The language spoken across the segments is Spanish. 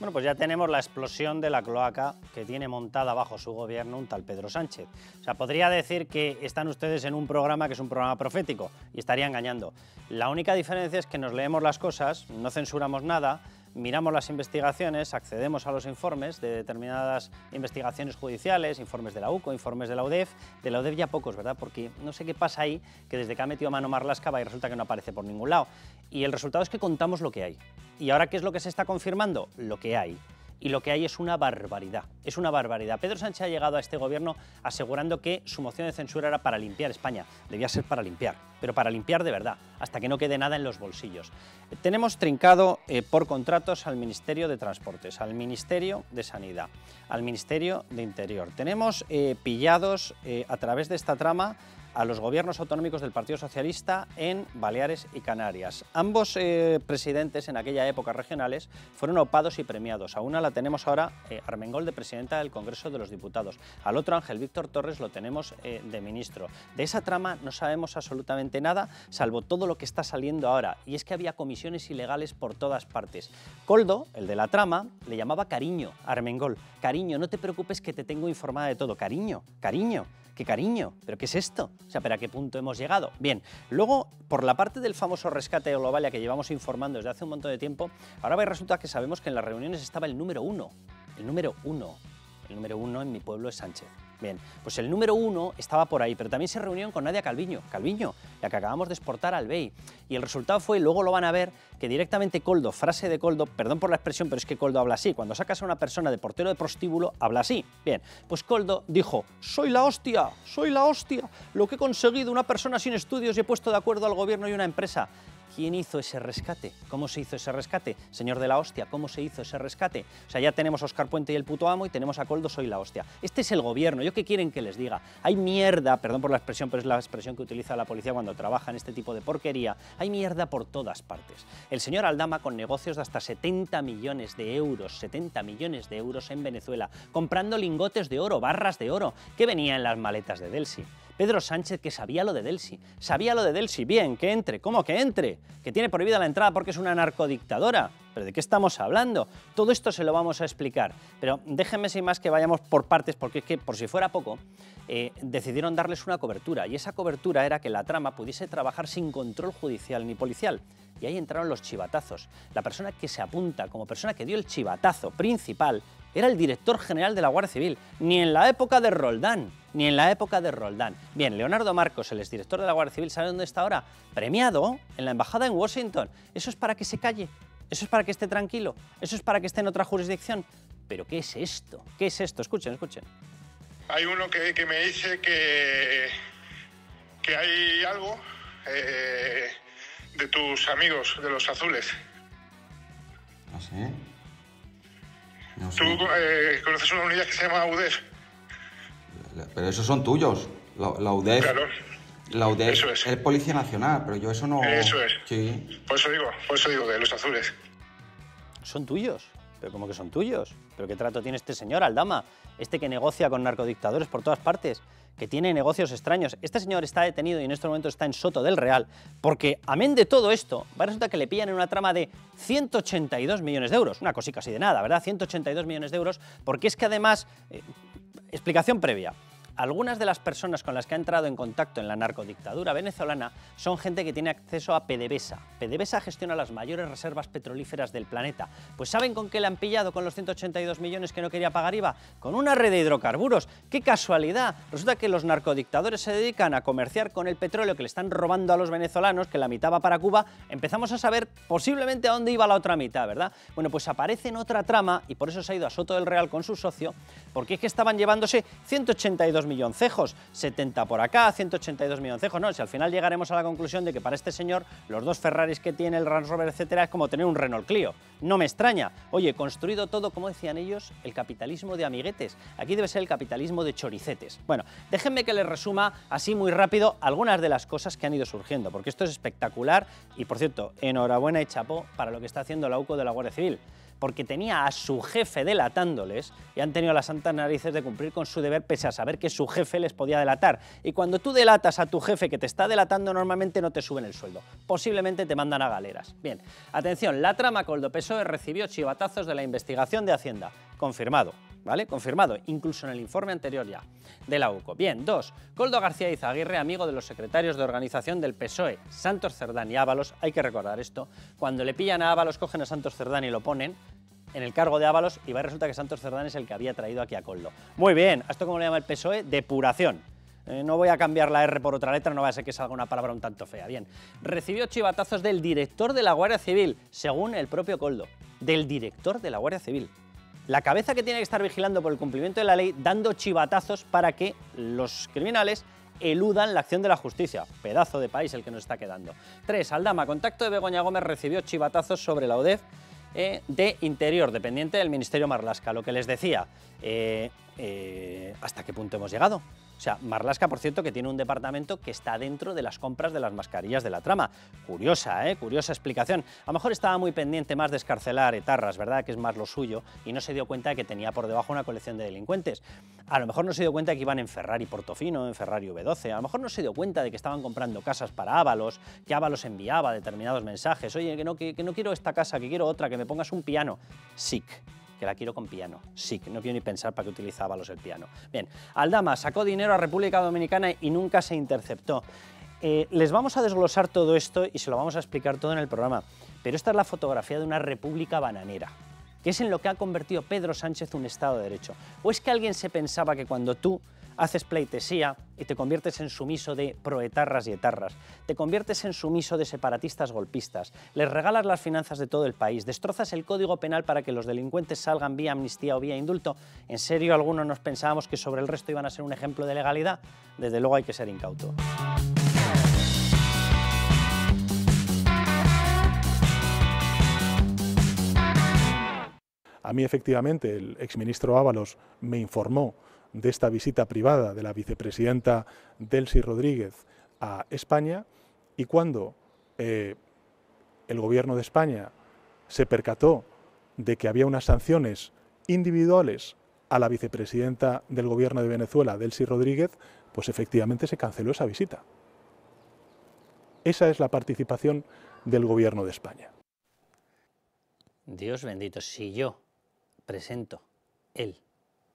Bueno, pues ya tenemos la explosión de la cloaca que tiene montada bajo su gobierno un tal Pedro Sánchez. O sea, podría decir que están ustedes en un programa que es un programa profético y estaría engañando. La única diferencia es que nos leemos las cosas, no censuramos nada, miramos las investigaciones, accedemos a los informes de determinadas investigaciones judiciales, informes de la UCO, informes de la UDEF ya pocos, ¿verdad? Porque no sé qué pasa ahí, que desde que ha metido mano Marlaska va y resulta que no aparece por ningún lado. Y el resultado es que contamos lo que hay. ¿Y ahora qué es lo que se está confirmando? Lo que hay. Y lo que hay es una barbaridad, es una barbaridad. Pedro Sánchez ha llegado a este gobierno asegurando que su moción de censura era para limpiar España. Debía ser para limpiar, pero para limpiar de verdad, hasta que no quede nada en los bolsillos. Tenemos trincado por contratos al Ministerio de Transportes, al Ministerio de Sanidad, al Ministerio de Interior. Tenemos pillados a través de esta trama a los gobiernos autonómicos del Partido Socialista en Baleares y Canarias. Ambos presidentes en aquella época regionales fueron aupados y premiados. A una la tenemos ahora Armengol de presidenta del Congreso de los Diputados, al otro Ángel Víctor Torres lo tenemos de ministro. De esa trama no sabemos absolutamente nada, salvo todo lo que está saliendo ahora, y es que había comisiones ilegales por todas partes. Koldo, el de la trama, le llamaba cariño a Armengol. Cariño, no te preocupes que te tengo informada de todo. Cariño, cariño. ¿Qué cariño? ¿Pero qué es esto? O sea, ¿pero a qué punto hemos llegado? Bien, luego, por la parte del famoso rescate de Globalia que llevamos informando desde hace un montón de tiempo, ahora resulta que sabemos que en las reuniones estaba el número uno. El número uno en mi pueblo es Sánchez. Bien, pues el número uno estaba por ahí, pero también se reunieron con Nadia Calviño, la que acabamos de exportar al BEI. Y el resultado fue, y luego lo van a ver, que directamente Koldo, frase de Koldo, perdón por la expresión, pero es que Koldo habla así, cuando sacas a una persona de portero de prostíbulo, habla así. Bien, pues Koldo dijo, soy la hostia, lo que he conseguido, una persona sin estudios y he puesto de acuerdo al gobierno y una empresa. ¿Quién hizo ese rescate? ¿Cómo se hizo ese rescate? Señor de la hostia, ¿cómo se hizo ese rescate? O sea, ya tenemos a Óscar Puente y el puto amo y tenemos a Koldo, soy la hostia. Este es el gobierno, ¿yo qué quieren que les diga? Hay mierda, perdón por la expresión, pero es la expresión que utiliza la policía cuando trabaja en este tipo de porquería, hay mierda por todas partes. El señor Aldama con negocios de hasta 70 millones de euros en Venezuela, comprando lingotes de oro, barras de oro, que venían en las maletas de Delsi. Pedro Sánchez, que sabía lo de Delsi, bien, que entre, ¿cómo que entre? Que tiene prohibida la entrada porque es una narcodictadora. ¿Pero de qué estamos hablando? Todo esto se lo vamos a explicar, pero déjenme sin más que vayamos por partes, porque es que, por si fuera poco, decidieron darles una cobertura, y esa cobertura era que la trama pudiese trabajar sin control judicial ni policial. Y ahí entraron los chivatazos. La persona que se apunta como persona que dio el chivatazo principal era el director general de la Guardia Civil, ni en la época de Roldán. Bien, Leonardo Marcos, el exdirector de la Guardia Civil, ¿sabe dónde está ahora? Premiado en la embajada en Washington. Eso es para que se calle, eso es para que esté tranquilo, eso es para que esté en otra jurisdicción. ¿Pero qué es esto? ¿Qué es esto? Escuchen. Hay uno que me dice que hay algo de tus amigos, de los azules. ¿Ah, sí? No sé. Tú conoces una unidad que se llama UDEF. Pero esos son tuyos. La UDEF. Claro. La UDEF Eso es. Policía Nacional, pero yo eso no... Eso es. Sí. Por eso digo, de los azules. ¿Son tuyos? ¿Pero cómo que son tuyos? ¿Pero qué trato tiene este señor, Aldama? Este que negocia con narcodictadores por todas partes, que tiene negocios extraños. Este señor está detenido y en estos momentos está en Soto del Real, porque, amén de todo esto, resulta que le pillan en una trama de 182 millones de euros. Una cosica así de nada, ¿verdad? 182 millones de euros, porque es que además... explicación previa. Algunas de las personas con las que ha entrado en contacto en la narcodictadura venezolana son gente que tiene acceso a PDVSA. PDVSA gestiona las mayores reservas petrolíferas del planeta. Pues ¿saben con qué le han pillado con los 182 millones que no quería pagar IVA? Con una red de hidrocarburos. ¡Qué casualidad! Resulta que los narcodictadores se dedican a comerciar con el petróleo que le están robando a los venezolanos, que la mitad va para Cuba. Empezamos a saber posiblemente a dónde iba la otra mitad, ¿verdad? Bueno, pues aparece en otra trama, y por eso se ha ido a Soto del Real con su socio, porque es que estaban llevándose 182 milloncejos, 70 por acá, 182 milloncejos, no, si al final llegaremos a la conclusión de que para este señor los dos Ferraris que tiene, el Range Rover, etcétera, es como tener un Renault Clio, no me extraña. Oye, construido todo, como decían ellos, el capitalismo de amiguetes, aquí debe ser el capitalismo de choricetes. Bueno, déjenme que les resuma así muy rápido algunas de las cosas que han ido surgiendo, porque esto es espectacular y, por cierto, enhorabuena y chapó para lo que está haciendo la UCO de la Guardia Civil. porque tenía a su jefe delatándoles y han tenido las santas narices de cumplir con su deber pese a saber que su jefe les podía delatar. Y cuando tú delatas a tu jefe que te está delatando, normalmente no te suben el sueldo, posiblemente te mandan a galeras. Bien, atención, la trama Koldo-PSOE recibió chivatazos de la investigación de Hacienda, confirmado. ¿Vale? Confirmado, incluso en el informe anterior ya, de la UCO. Bien, 2. Koldo García Izaguirre, amigo de los secretarios de organización del PSOE, Santos Cerdán y Ábalos. Hay que recordar esto. Cuando le pillan a Ábalos, cogen a Santos Cerdán y lo ponen en el cargo de Ábalos y va y resulta que Santos Cerdán es el que había traído aquí a Koldo. Muy bien, ¿a esto cómo le llama el PSOE? Depuración. No voy a cambiar la R por otra letra, no va a ser que salga una palabra un tanto fea. Bien, recibió chivatazos del director de la Guardia Civil, según el propio Koldo, del director de la Guardia Civil. La cabeza que tiene que estar vigilando por el cumplimiento de la ley, dando chivatazos para que los criminales eludan la acción de la justicia. Pedazo de país el que nos está quedando. 3. Aldama, contacto de Begoña Gómez, recibió chivatazos sobre la UDEF de Interior, dependiente del Ministerio Marlaska. Lo que les decía, ¿hasta qué punto hemos llegado? O sea, Marlaska, por cierto, que tiene un departamento que está dentro de las compras de las mascarillas de la trama. Curiosa, curiosa explicación. A lo mejor estaba muy pendiente más de escarcelar etarras, ¿verdad?, que es más lo suyo, y no se dio cuenta de que tenía por debajo una colección de delincuentes. A lo mejor no se dio cuenta de que iban en Ferrari Portofino, en Ferrari V12. A lo mejor no se dio cuenta de que estaban comprando casas para Ábalos, que Ábalos enviaba determinados mensajes. Oye, que no quiero esta casa, que quiero otra, que me pongas un piano. SIC. Que la quiero con piano. Sí, no quiero ni pensar para qué utilizaba Ábalos el piano. Bien, Aldama sacó dinero a República Dominicana y nunca se interceptó. Les vamos a desglosar todo esto y se lo vamos a explicar todo en el programa, pero esta es la fotografía de una república bananera, que es en lo que ha convertido Pedro Sánchez un Estado de Derecho. ¿O es que alguien se pensaba que cuando tú haces pleitesía y te conviertes en sumiso de proetarras y etarras, te conviertes en sumiso de separatistas golpistas, les regalas las finanzas de todo el país, destrozas el Código Penal para que los delincuentes salgan vía amnistía o vía indulto? ¿En serio algunos nos pensábamos que sobre el resto iban a ser un ejemplo de legalidad? Desde luego hay que ser incauto. A mí, efectivamente, el exministro Ábalos me informó de esta visita privada de la vicepresidenta Delcy Rodríguez a España, y cuando el gobierno de España se percató de que había unas sanciones individuales a la vicepresidenta del gobierno de Venezuela, Delcy Rodríguez, pues efectivamente se canceló esa visita. Esa es la participación del gobierno de España. Dios bendito, si yo presento el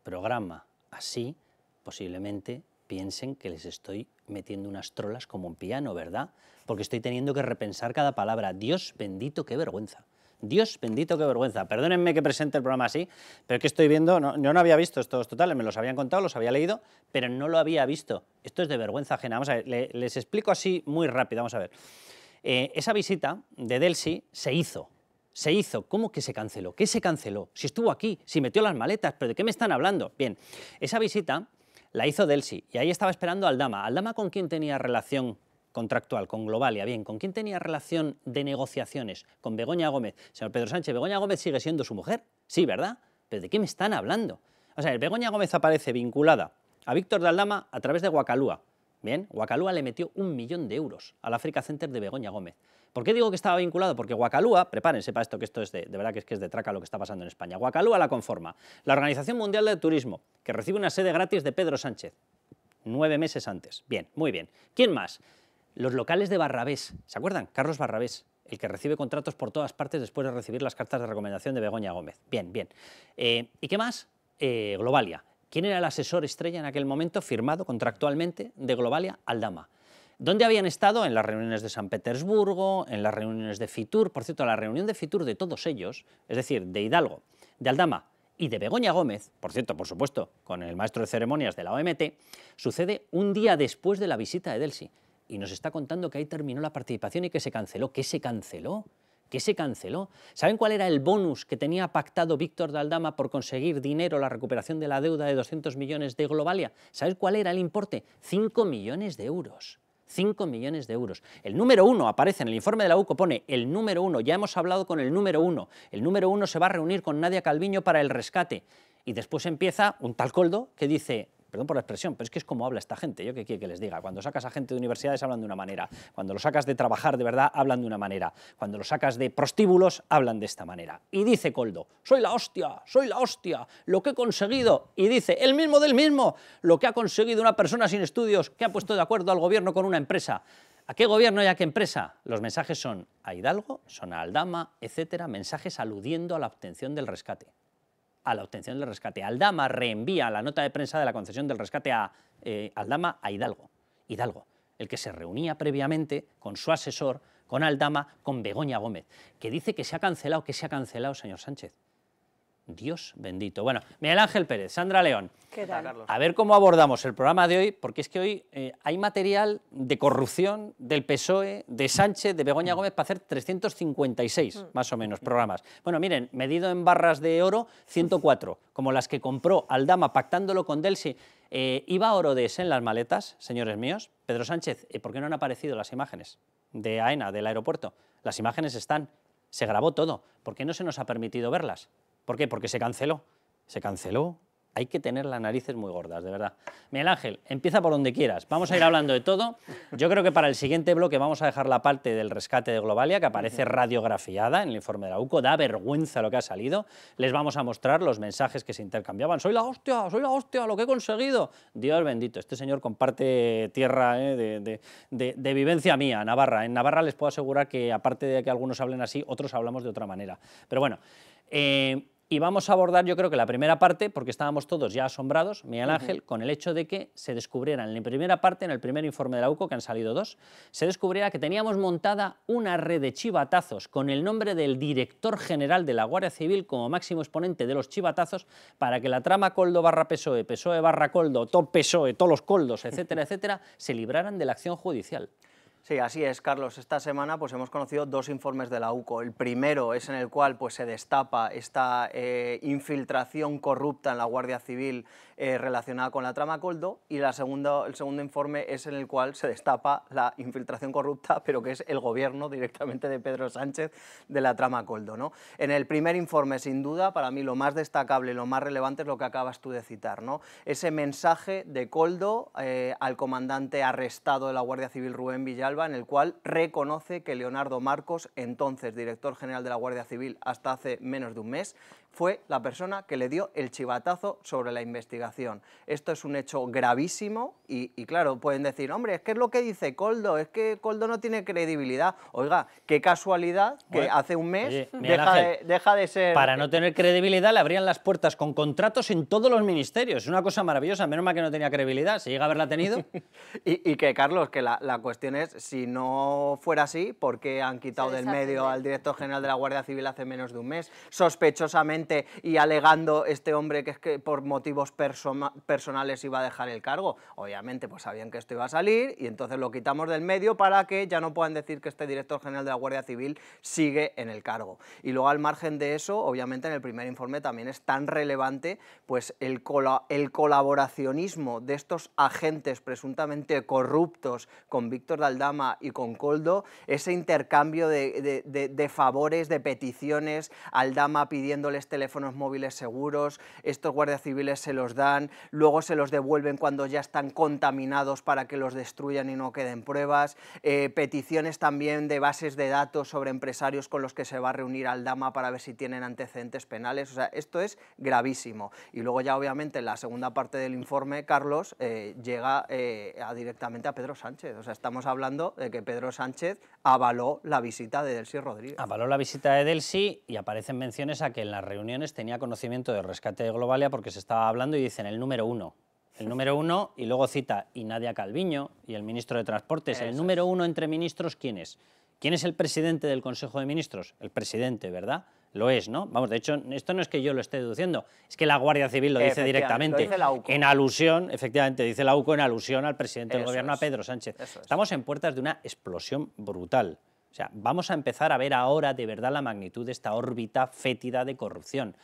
programa así, posiblemente piensen que les estoy metiendo unas trolas como un piano, ¿verdad? Porque estoy teniendo que repensar cada palabra. Dios bendito, qué vergüenza. Dios bendito, qué vergüenza. Perdónenme que presente el programa así, pero es que estoy viendo, yo no había visto estos totales, me los habían contado, los había leído, pero no lo había visto. Esto es de vergüenza ajena. Vamos a ver, les explico así muy rápido, vamos a ver. Esa visita de Delcy se hizo. Se hizo. ¿Cómo que se canceló? ¿Qué se canceló? Si estuvo aquí, si metió las maletas, ¿pero de qué me están hablando? Bien, esa visita la hizo Delcy y ahí estaba esperando Aldama. ¿Aldama con quién tenía relación contractual? Con Globalia. Bien, ¿con quién tenía relación de negociaciones? Con Begoña Gómez. Señor Pedro Sánchez, ¿Begoña Gómez sigue siendo su mujer? Sí, ¿verdad? ¿Pero de qué me están hablando? O sea, Begoña Gómez aparece vinculada a Víctor de Aldama a través de Guacalúa. Bien, Guacalúa le metió 1 millón de euros al Africa Center de Begoña Gómez. ¿Por qué digo que estaba vinculado? Porque Guacalúa, prepárense para esto, que esto es de verdad que es de traca lo que está pasando en España. Guacalúa la conforma la Organización Mundial del Turismo, que recibe una sede gratis de Pedro Sánchez, 9 meses antes. Bien, muy bien. ¿Quién más? Los locales de Barrabés, ¿se acuerdan? Carlos Barrabés, el que recibe contratos por todas partes después de recibir las cartas de recomendación de Begoña Gómez. Bien, bien. ¿Y qué más? Globalia. ¿Quién era el asesor estrella en aquel momento, firmado contractualmente de Globalia? Aldama. ¿Dónde habían estado? En las reuniones de San Petersburgo, en las reuniones de Fitur. Por cierto, la reunión de Fitur de todos ellos, es decir, de Hidalgo, de Aldama y de Begoña Gómez, por cierto, por supuesto, con el maestro de ceremonias de la OMT, sucede un día después de la visita de Delcy. Y nos está contando que ahí terminó la participación y que se canceló. ¿Qué se canceló? ¿Qué se canceló? ¿Saben cuál era el bonus que tenía pactado Víctor de Aldama por conseguir dinero, la recuperación de la deuda de 200 millones de Globalia? ¿Sabes cuál era el importe? 5 millones de euros. 5 millones de euros. El número 1 aparece en el informe de la UCO, pone el número 1, ya hemos hablado con el número 1. El número 1 se va a reunir con Nadia Calviño para el rescate. Y después empieza un tal Koldo que dice, perdón por la expresión, pero es que es como habla esta gente, yo qué quiero que les diga. Cuando sacas a gente de universidades hablan de una manera, cuando lo sacas de trabajar de verdad hablan de una manera, cuando lo sacas de prostíbulos hablan de esta manera. Y dice Koldo, soy la hostia, lo que he conseguido. Y dice, el mismo del mismo, lo que ha conseguido una persona sin estudios que ha puesto de acuerdo al gobierno con una empresa. ¿A qué gobierno y a qué empresa? Los mensajes son a Hidalgo, son a Aldama, etcétera, mensajes aludiendo a la obtención del rescate. A la obtención del rescate. Aldama reenvía la nota de prensa de la concesión del rescate a Aldama a Hidalgo. Hidalgo, el que se reunía previamente con su asesor, con Aldama, con Begoña Gómez, que dice que se ha cancelado, señor Sánchez. Dios bendito. Bueno, Miguel Ángel Pérez, Sandra León. ¿Qué tal? A ver cómo abordamos el programa de hoy, porque es que hoy hay material de corrupción del PSOE, de Sánchez, de Begoña Gómez, para hacer 356, más o menos, programas. Bueno, miren, medido en barras de oro, 104, como las que compró Aldama pactándolo con Delsi. ¿Iba Orodes en las maletas, señores míos? Pedro Sánchez, ¿por qué no han aparecido las imágenes de AENA, del aeropuerto? Las imágenes están, se grabó todo. ¿Por qué no se nos ha permitido verlas? ¿Por qué? Porque se canceló. Se canceló. Hay que tener las narices muy gordas, de verdad. Miguel Ángel, empieza por donde quieras. Vamos a ir hablando de todo. Yo creo que para el siguiente bloque vamos a dejar la parte del rescate de Globalia, que aparece radiografiada en el informe de la UCO. Da vergüenza lo que ha salido. Les vamos a mostrar los mensajes que se intercambiaban. Soy la hostia, lo que he conseguido. Dios bendito, este señor comparte tierra de vivencia mía, Navarra. En Navarra les puedo asegurar que, aparte de que algunos hablen así, otros hablamos de otra manera. Pero bueno... y vamos a abordar, yo creo que la primera parte, porque estábamos todos ya asombrados, Miguel Ángel, con el hecho de que se descubrieran en la primera parte, en el primer informe de la UCO, que han salido 2, se descubriera que teníamos montada una red de chivatazos con el nombre del director general de la Guardia Civil como máximo exponente de los chivatazos para que la trama Koldo barra PSOE, PSOE barra Koldo, todo PSOE, todos los Koldos, etcétera, etcétera, se libraran de la acción judicial. Sí, así es, Carlos. Esta semana pues, hemos conocido 2 informes de la UCO. El primero es en el cual pues, se destapa esta infiltración corrupta en la Guardia Civil relacionada con la trama Koldo, y el segundo informe es en el cual se destapa la infiltración corrupta, pero que es el gobierno directamente de Pedro Sánchez de la trama Koldo, ¿no? En el primer informe, sin duda, para mí lo más destacable y lo más relevante es lo que acabas tú de citar, ¿no? Ese mensaje de Koldo al comandante arrestado de la Guardia Civil, Rubén Villalba, en el cual reconoce que Leonardo Marcos, entonces director general de la Guardia Civil hasta hace menos de un mes, fue la persona que le dio el chivatazo sobre la investigación. Esto es un hecho gravísimo y claro, pueden decir, hombre, es que es lo que dice Koldo, es que Koldo no tiene credibilidad. Oiga, qué casualidad que bueno, hace un mes deja de ser... Para no tener credibilidad le abrían las puertas con contratos en todos los ministerios. Es una cosa maravillosa, menos mal que no tenía credibilidad, si llega a haberla tenido... y que, Carlos, que la cuestión es, si no fuera así, ¿por qué han quitado del medio al director general de la Guardia Civil hace menos de un mes? Sospechosamente y alegando este hombre que es que por motivos personales iba a dejar el cargo. Obviamente pues sabían que esto iba a salir y entonces lo quitamos del medio para que ya no puedan decir que este director general de la Guardia Civil sigue en el cargo. Y luego, al margen de eso, obviamente en el primer informe también es tan relevante pues el colaboracionismo de estos agentes presuntamente corruptos con Víctor de Aldama y con Koldo, ese intercambio de favores, de peticiones, Aldama pidiéndoles teléfonos móviles seguros, estos guardias civiles se los dan, luego se los devuelven cuando ya están contaminados para que los destruyan y no queden pruebas, peticiones también de bases de datos sobre empresarios con los que se va a reunir Aldama para ver si tienen antecedentes penales. O sea, esto es gravísimo. Y luego ya obviamente en la segunda parte del informe, Carlos, llega directamente a Pedro Sánchez. O sea, estamos hablando de que Pedro Sánchez avaló la visita de Delcy Rodríguez. Avaló la visita de Delcy y aparecen menciones a que en las reuniones tenía conocimiento del rescate de Globalia porque se estaba hablando y dicen el número 1. El número 1 y luego cita y Nadia Calviño y el ministro de Transportes. El número 1 entre ministros, ¿quién es? ¿Quién es el presidente del Consejo de Ministros? El presidente, ¿verdad? Lo es, ¿no? Vamos, de hecho, esto no es que yo lo esté deduciendo, es que la Guardia Civil lo dice directamente. Lo dice la UCO. En alusión, efectivamente, dice la UCO en alusión al presidente del gobierno, a Pedro Sánchez. Estamos en puertas de una explosión brutal. O sea, vamos a empezar a ver ahora de verdad la magnitud de esta órbita fétida de corrupción.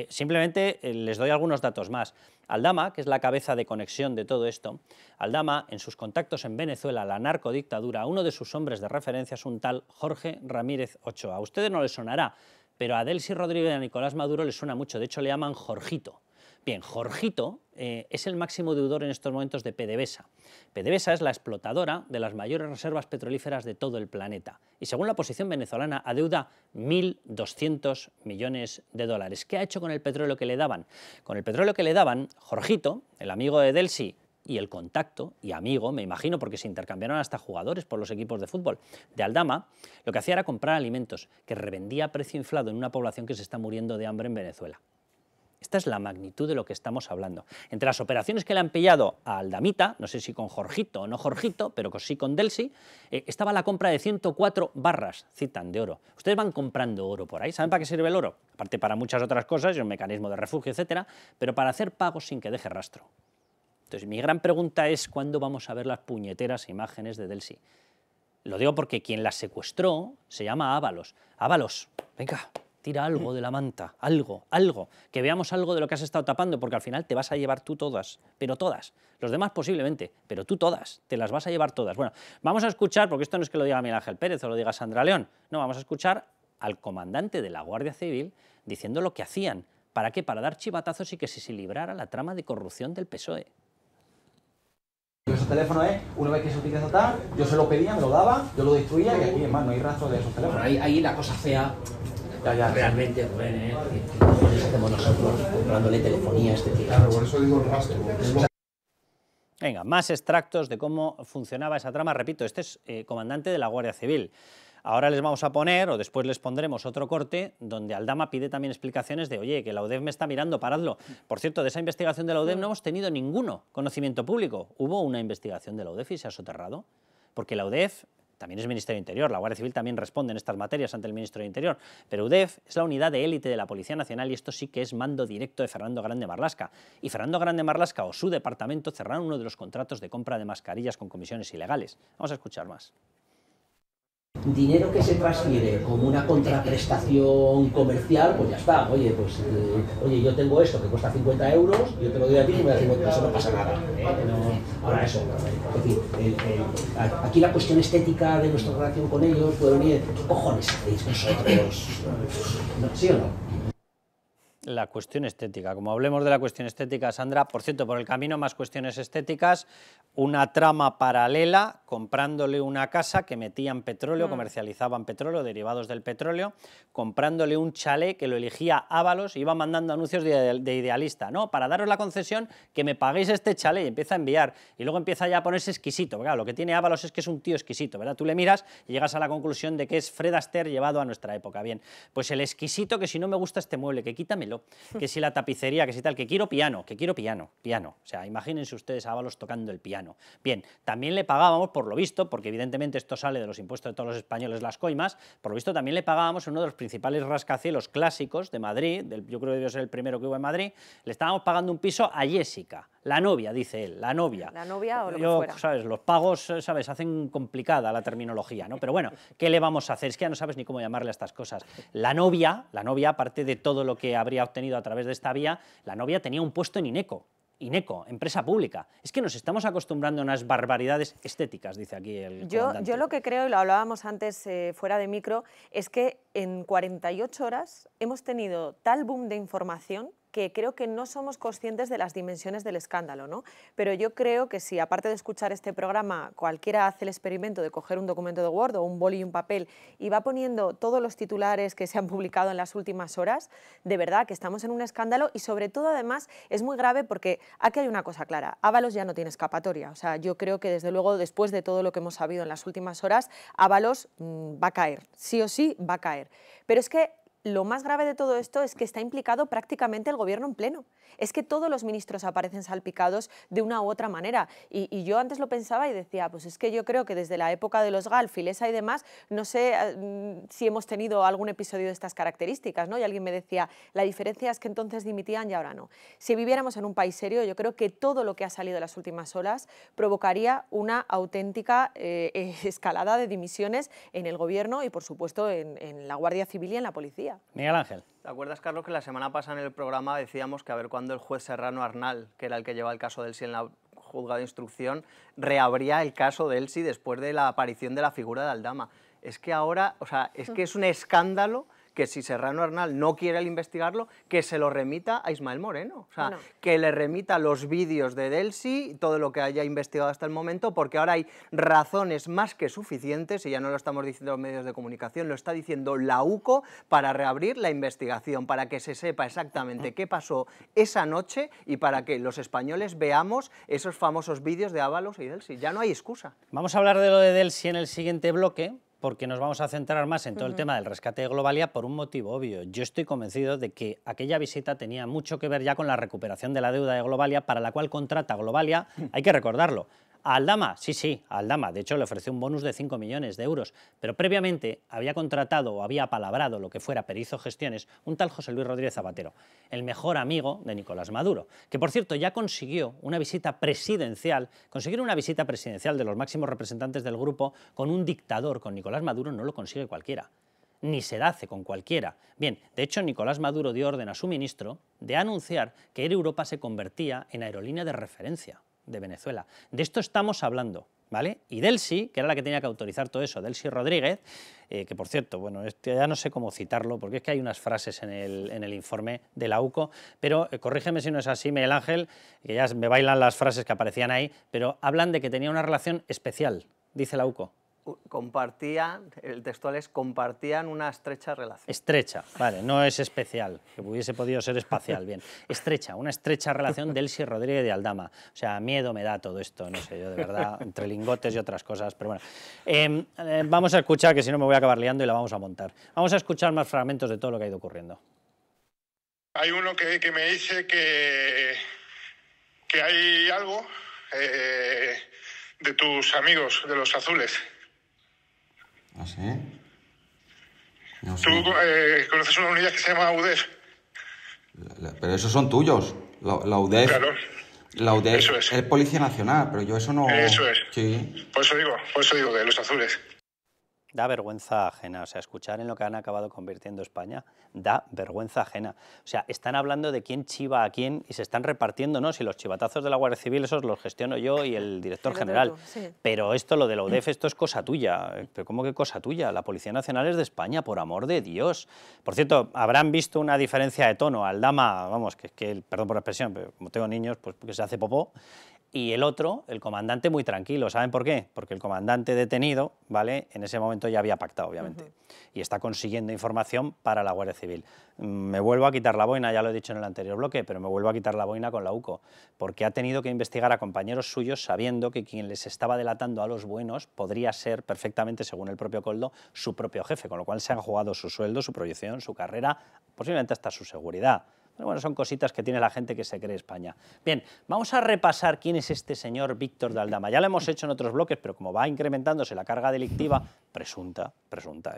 Simplemente les doy algunos datos más. Aldama, que es la cabeza de conexión de todo esto, Aldama, en sus contactos en Venezuela, la narcodictadura, uno de sus hombres de referencia es un tal Jorge Ramírez Ochoa. A ustedes no les sonará, pero a Delcy Rodríguez y a Nicolás Maduro les suena mucho, de hecho le llaman Jorgito. Bien, Jorgito es el máximo deudor en estos momentos de PDVSA. PDVSA es la explotadora de las mayores reservas petrolíferas de todo el planeta y según la posición venezolana adeuda 1.200 millones de dólares. ¿Qué ha hecho con el petróleo que le daban? Con el petróleo que le daban, Jorgito, el amigo de Delcy, y el contacto, y amigo, me imagino, porque se intercambiaron hasta jugadores por los equipos de fútbol de Aldama, lo que hacía era comprar alimentos que revendía a precio inflado en una población que se está muriendo de hambre en Venezuela. Esta es la magnitud de lo que estamos hablando. Entre las operaciones que le han pillado a Aldamita, no sé si con Jorgito o no Jorgito, pero sí con Delcy, estaba la compra de 104 barras, citan, de oro. Ustedes van comprando oro por ahí. ¿Saben para qué sirve el oro? Aparte para muchas otras cosas, y un mecanismo de refugio, etcétera, pero para hacer pagos sin que deje rastro. Entonces, mi gran pregunta es ¿cuándo vamos a ver las puñeteras imágenes de Delcy? Lo digo porque quien las secuestró se llama Ábalos. Ábalos, venga, tira algo de la manta, algo, que veamos algo de lo que has estado tapando, porque al final te vas a llevar tú todas, pero todas. Los demás posiblemente, pero tú todas, te las vas a llevar todas. Bueno, vamos a escuchar, porque esto no es que lo diga Miguel Ángel Pérez o lo diga Sandra León, no, vamos a escuchar al comandante de la Guardia Civil diciendo lo que hacían. ¿Para qué? Para dar chivatazos y que se librara la trama de corrupción del PSOE. Esos teléfonos una vez que se utiliza tal, yo se lo pedía, me lo daba, yo lo destruía y aquí, además, no hay rastro de esos teléfonos. Bueno, ahí la cosa fea, realmente, Rubén, ¿qué cojones hacemos nosotros comprándole telefonía a este tío? Claro, por eso digo el rastro. Venga, más extractos de cómo funcionaba esa trama. Repito, este es comandante de la Guardia Civil. Ahora les vamos a poner, o después les pondremos otro corte, donde Aldama pide también explicaciones de, oye, que la UDEF me está mirando, paradlo. Por cierto, de esa investigación de la UDEF no hemos tenido ninguno conocimiento público. Hubo una investigación de la UDEF y se ha soterrado, porque la UDEF también es Ministerio de Interior, la Guardia Civil también responde en estas materias ante el Ministro de Interior, pero UDEF es la unidad de élite de la Policía Nacional y esto sí que es mando directo de Fernando Grande Marlaska. Y Fernando Grande Marlaska o su departamento cerraron uno de los contratos de compra de mascarillas con comisiones ilegales. Vamos a escuchar más. Dinero que se transfiere como una contraprestación comercial, pues ya está. Oye, pues oye, yo tengo esto que cuesta 50 euros, yo te lo doy a ti y me das 50, eso no pasa nada. No, ahora eso, es decir, aquí la cuestión estética de nuestra relación con ellos puede venir, ¿qué cojones hacéis vosotros? ¿Sí o no? La cuestión estética. Como hablemos de la cuestión estética, Sandra, por cierto, por el camino más cuestiones estéticas, una trama paralela comprándole una casa que metían petróleo, comercializaban petróleo, derivados del petróleo, comprándole un chalet que lo elegía Ábalos, iba mandando anuncios de Idealista, ¿no? Para daros la concesión que me paguéis este chalet y empieza a enviar y luego empieza ya a ponerse exquisito. Claro, lo que tiene Ábalos es que es un tío exquisito, ¿verdad? Tú le miras y llegas a la conclusión de que es Fred Astaire llevado a nuestra época. Bien, pues el exquisito que si no me gusta este mueble, que quítamelo, que si la tapicería, que si tal, que quiero piano. O sea, imagínense ustedes a Ábalos tocando el piano. Bien, también le pagábamos, por lo visto, porque evidentemente esto sale de los impuestos de todos los españoles, las coimas, por lo visto también le pagábamos en uno de los principales rascacielos clásicos de Madrid, yo creo que debió ser el primero que hubo en Madrid, le estábamos pagando un piso a Jessica, la novia, dice él, la novia. La novia o lo que fuera. ¿Sabes? Los pagos, ¿sabes? Hacen complicada la terminología, ¿no? Pero bueno, ¿qué le vamos a hacer? Es que ya no sabes ni cómo llamarle a estas cosas. La novia, aparte de todo lo que habría obtenido a través de esta vía, la novia tenía un puesto en INECO, empresa pública. Es que nos estamos acostumbrando a unas barbaridades estéticas, dice aquí el comandante. Yo lo que creo, y lo hablábamos antes fuera de micro, es que en 48 horas hemos tenido tal boom de información que creo que no somos conscientes de las dimensiones del escándalo, ¿no? Pero yo creo que si, aparte de escuchar este programa, cualquiera hace el experimento de coger un documento de Word o un boli y un papel y va poniendo todos los titulares que se han publicado en las últimas horas, de verdad que estamos en un escándalo y sobre todo además es muy grave porque aquí hay una cosa clara, Ábalos ya no tiene escapatoria, o sea, yo creo que desde luego después de todo lo que hemos sabido en las últimas horas, Ábalos va a caer, sí o sí va a caer, pero es que lo más grave de todo esto es que está implicado prácticamente el gobierno en pleno. Es que todos los ministros aparecen salpicados de una u otra manera. Y yo antes lo pensaba y decía, pues es que yo creo que desde la época de los GAL, Filesa y demás, no sé si hemos tenido algún episodio de estas características, ¿no? Y alguien me decía, la diferencia es que entonces dimitían y ahora no. Si viviéramos en un país serio, yo creo que todo lo que ha salido en las últimas horas provocaría una auténtica escalada de dimisiones en el gobierno y, por supuesto, en la Guardia Civil y en la policía. Miguel Ángel. ¿Te acuerdas, Carlos, que la semana pasada en el programa decíamos que a ver cuándo el juez Serrano Arnal, que era el que llevaba el caso de Elsi en la juzgado de instrucción, reabría el caso de Elsi después de la aparición de la figura de Aldama? Es que ahora, o sea, es que es un escándalo que si Serrano Arnal no quiere investigarlo, que se lo remita a Ismael Moreno. O sea, Bueno. que le remita los vídeos de Delsi, todo lo que haya investigado hasta el momento, porque ahora hay razones más que suficientes, y ya no lo estamos diciendo los medios de comunicación, lo está diciendo la UCO, para reabrir la investigación, para que se sepa exactamente qué pasó esa noche y para que los españoles veamos esos famosos vídeos de Ábalos y Delsi. Ya no hay excusa. Vamos a hablar de lo de Delsi en el siguiente bloque, porque nos vamos a centrar más en todo el tema del rescate de Globalia por un motivo obvio. Yo estoy convencido de que aquella visita tenía mucho que ver ya con la recuperación de la deuda de Globalia, para la cual contrata Globalia, hay que recordarlo, a Aldama, sí, a Aldama, de hecho le ofreció un bonus de 5 millones de euros, pero previamente había contratado o había apalabrado lo que fuera Perizo Gestiones un tal José Luis Rodríguez Zapatero, el mejor amigo de Nicolás Maduro, que por cierto ya consiguió una visita presidencial, conseguir una visita presidencial de los máximos representantes del grupo con un dictador, con Nicolás Maduro, no lo consigue cualquiera. Ni se hace con cualquiera. Bien, de hecho Nicolás Maduro dio orden a su ministro de anunciar que Air Europa se convertía en aerolínea de referencia de Venezuela. De esto estamos hablando, ¿vale? Y Delsi, que era la que tenía que autorizar todo eso, Delsi Rodríguez, que por cierto, bueno, ya no sé cómo citarlo, porque es que hay unas frases en el informe de la UCO, pero corrígeme si no es así, Miguel Ángel, que ya me bailan las frases que aparecían ahí, pero hablan de que tenía una relación especial, dice la UCO. Compartían, el textual es, compartían una estrecha relación. Estrecha, vale, no es especial, que hubiese podido ser espacial, bien. Estrecha, una estrecha relación de Delsi Rodríguez de Aldama. O sea, miedo me da todo esto, no sé, yo de verdad, entre lingotes y otras cosas, pero bueno. Vamos a escuchar, que si no me voy a acabar liando y la vamos a montar. Vamos a escuchar más fragmentos de todo lo que ha ido ocurriendo. Hay uno que me dice que hay algo de tus amigos, de los azules. ¿Ah, sí? No sé. Tú conoces una unidad que se llama UDEF. Pero esos son tuyos. La UDEF. Claro. La UDEF Eso es. Policía Nacional, pero yo eso no... Eso es. Sí. Por eso digo, de los azules. Da vergüenza ajena, o sea, escuchar en lo que han acabado convirtiendo España da vergüenza ajena. O sea, están hablando de quién chiva a quién y se están repartiendo, ¿no? Si los chivatazos de la Guardia Civil, esos los gestiono yo y el director general. Sí. Pero esto, lo de la UDEF, esto es cosa tuya. ¿Pero cómo que cosa tuya? La Policía Nacional es de España, por amor de Dios. Por cierto, habrán visto una diferencia de tono. Aldama, vamos, que perdón por la expresión, pero como tengo niños, pues porque se hace popó. Y el otro, el comandante, muy tranquilo. ¿Saben por qué? Porque el comandante detenido, ¿vale?, en ese momento ya había pactado, obviamente, y está consiguiendo información para la Guardia Civil. Me vuelvo a quitar la boina, ya lo he dicho en el anterior bloque, pero me vuelvo a quitar la boina con la UCO, porque ha tenido que investigar a compañeros suyos sabiendo que quien les estaba delatando a los buenos podría ser perfectamente, según el propio Koldo, su propio jefe, con lo cual se han jugado su sueldo, su proyección, su carrera, posiblemente hasta su seguridad. Pero bueno, son cositas que tiene la gente que se cree España. Bien, vamos a repasar quién es este señor Víctor de Aldama. Ya lo hemos hecho en otros bloques, pero como va incrementándose la carga delictiva, presunta,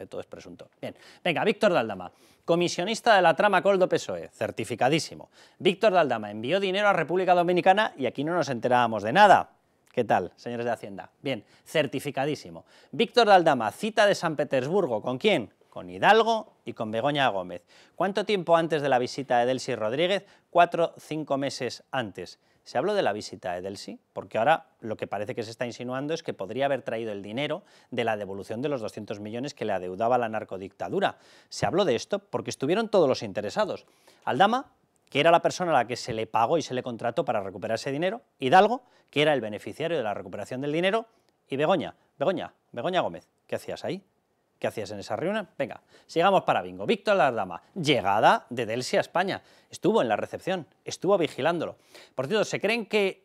todo es presunto. Bien, venga, Víctor de Aldama, comisionista de la trama Koldo-PSOE, certificadísimo. Víctor de Aldama envió dinero a República Dominicana y aquí no nos enterábamos de nada. ¿Qué tal, señores de Hacienda? Bien, certificadísimo. Víctor de Aldama, cita de San Petersburgo, ¿con quién? Con Hidalgo y con Begoña Gómez. ¿Cuánto tiempo antes de la visita de Delsi Rodríguez? 4 o 5 meses antes. ¿Se habló de la visita de Delsi? Porque ahora lo que parece que se está insinuando es que podría haber traído el dinero de la devolución de los 200 millones que le adeudaba la narcodictadura. Se habló de esto porque estuvieron todos los interesados. Aldama, que era la persona a la que se le pagó y se le contrató para recuperar ese dinero. Hidalgo, que era el beneficiario de la recuperación del dinero. Y Begoña Gómez, ¿qué hacías ahí? ¿Qué hacías en esa reunión? Venga, sigamos para bingo. Víctor de Aldama, llegada de Delsi a España. Estuvo en la recepción, estuvo vigilándolo. Por cierto, ¿se creen que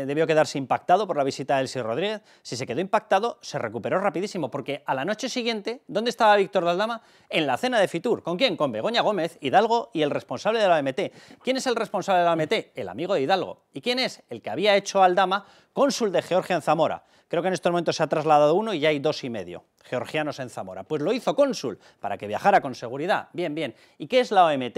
debió quedarse impactado por la visita de Delsi Rodríguez? Si se quedó impactado, se recuperó rapidísimo, porque a la noche siguiente, ¿dónde estaba Víctor de Aldama? En la cena de Fitur. ¿Con quién? Con Begoña Gómez, Hidalgo y el responsable de la OMT. ¿Quién es el responsable de la OMT? El amigo de Hidalgo. ¿Y quién es? El que había hecho a Aldama cónsul de Georgia en Zamora. Creo que en estos momentos se ha trasladado uno y ya hay 2 y medio georgianos en Zamora. Pues lo hizo cónsul para que viajara con seguridad. Bien, bien. ¿Y qué es la OMT?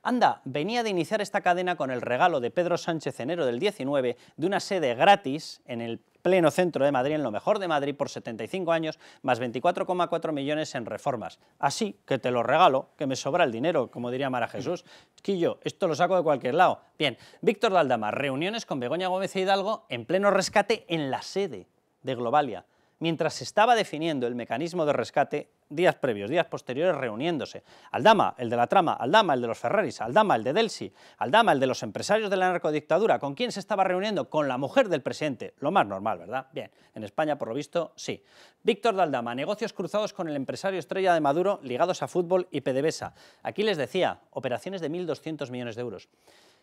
Anda, venía de iniciar esta cadena con el regalo de Pedro Sánchez enero del 19 de una sede gratis en el pleno centro de Madrid, en lo mejor de Madrid, por 75 años, más 24,4 millones en reformas. Así que te lo regalo, que me sobra el dinero, como diría Mara Jesús. Quillo, esto lo saco de cualquier lado. Bien, Víctor de Aldama, reuniones con Begoña Gómez e Hidalgo en pleno rescate en la sede de Globalia. mientras se estaba definiendo el mecanismo de rescate, días previos, días posteriores, reuniéndose. Aldama, el de la trama, Aldama, el de los Ferraris, Aldama, el de Delsi, Aldama, el de los empresarios de la narcodictadura. ¿Con quién se estaba reuniendo? Con la mujer del presidente. Lo más normal, ¿verdad? Bien, en España, por lo visto, sí. Víctor de Aldama, negocios cruzados con el empresario estrella de Maduro ligados a fútbol y PDVSA. Aquí les decía, operaciones de 1.200 millones de euros.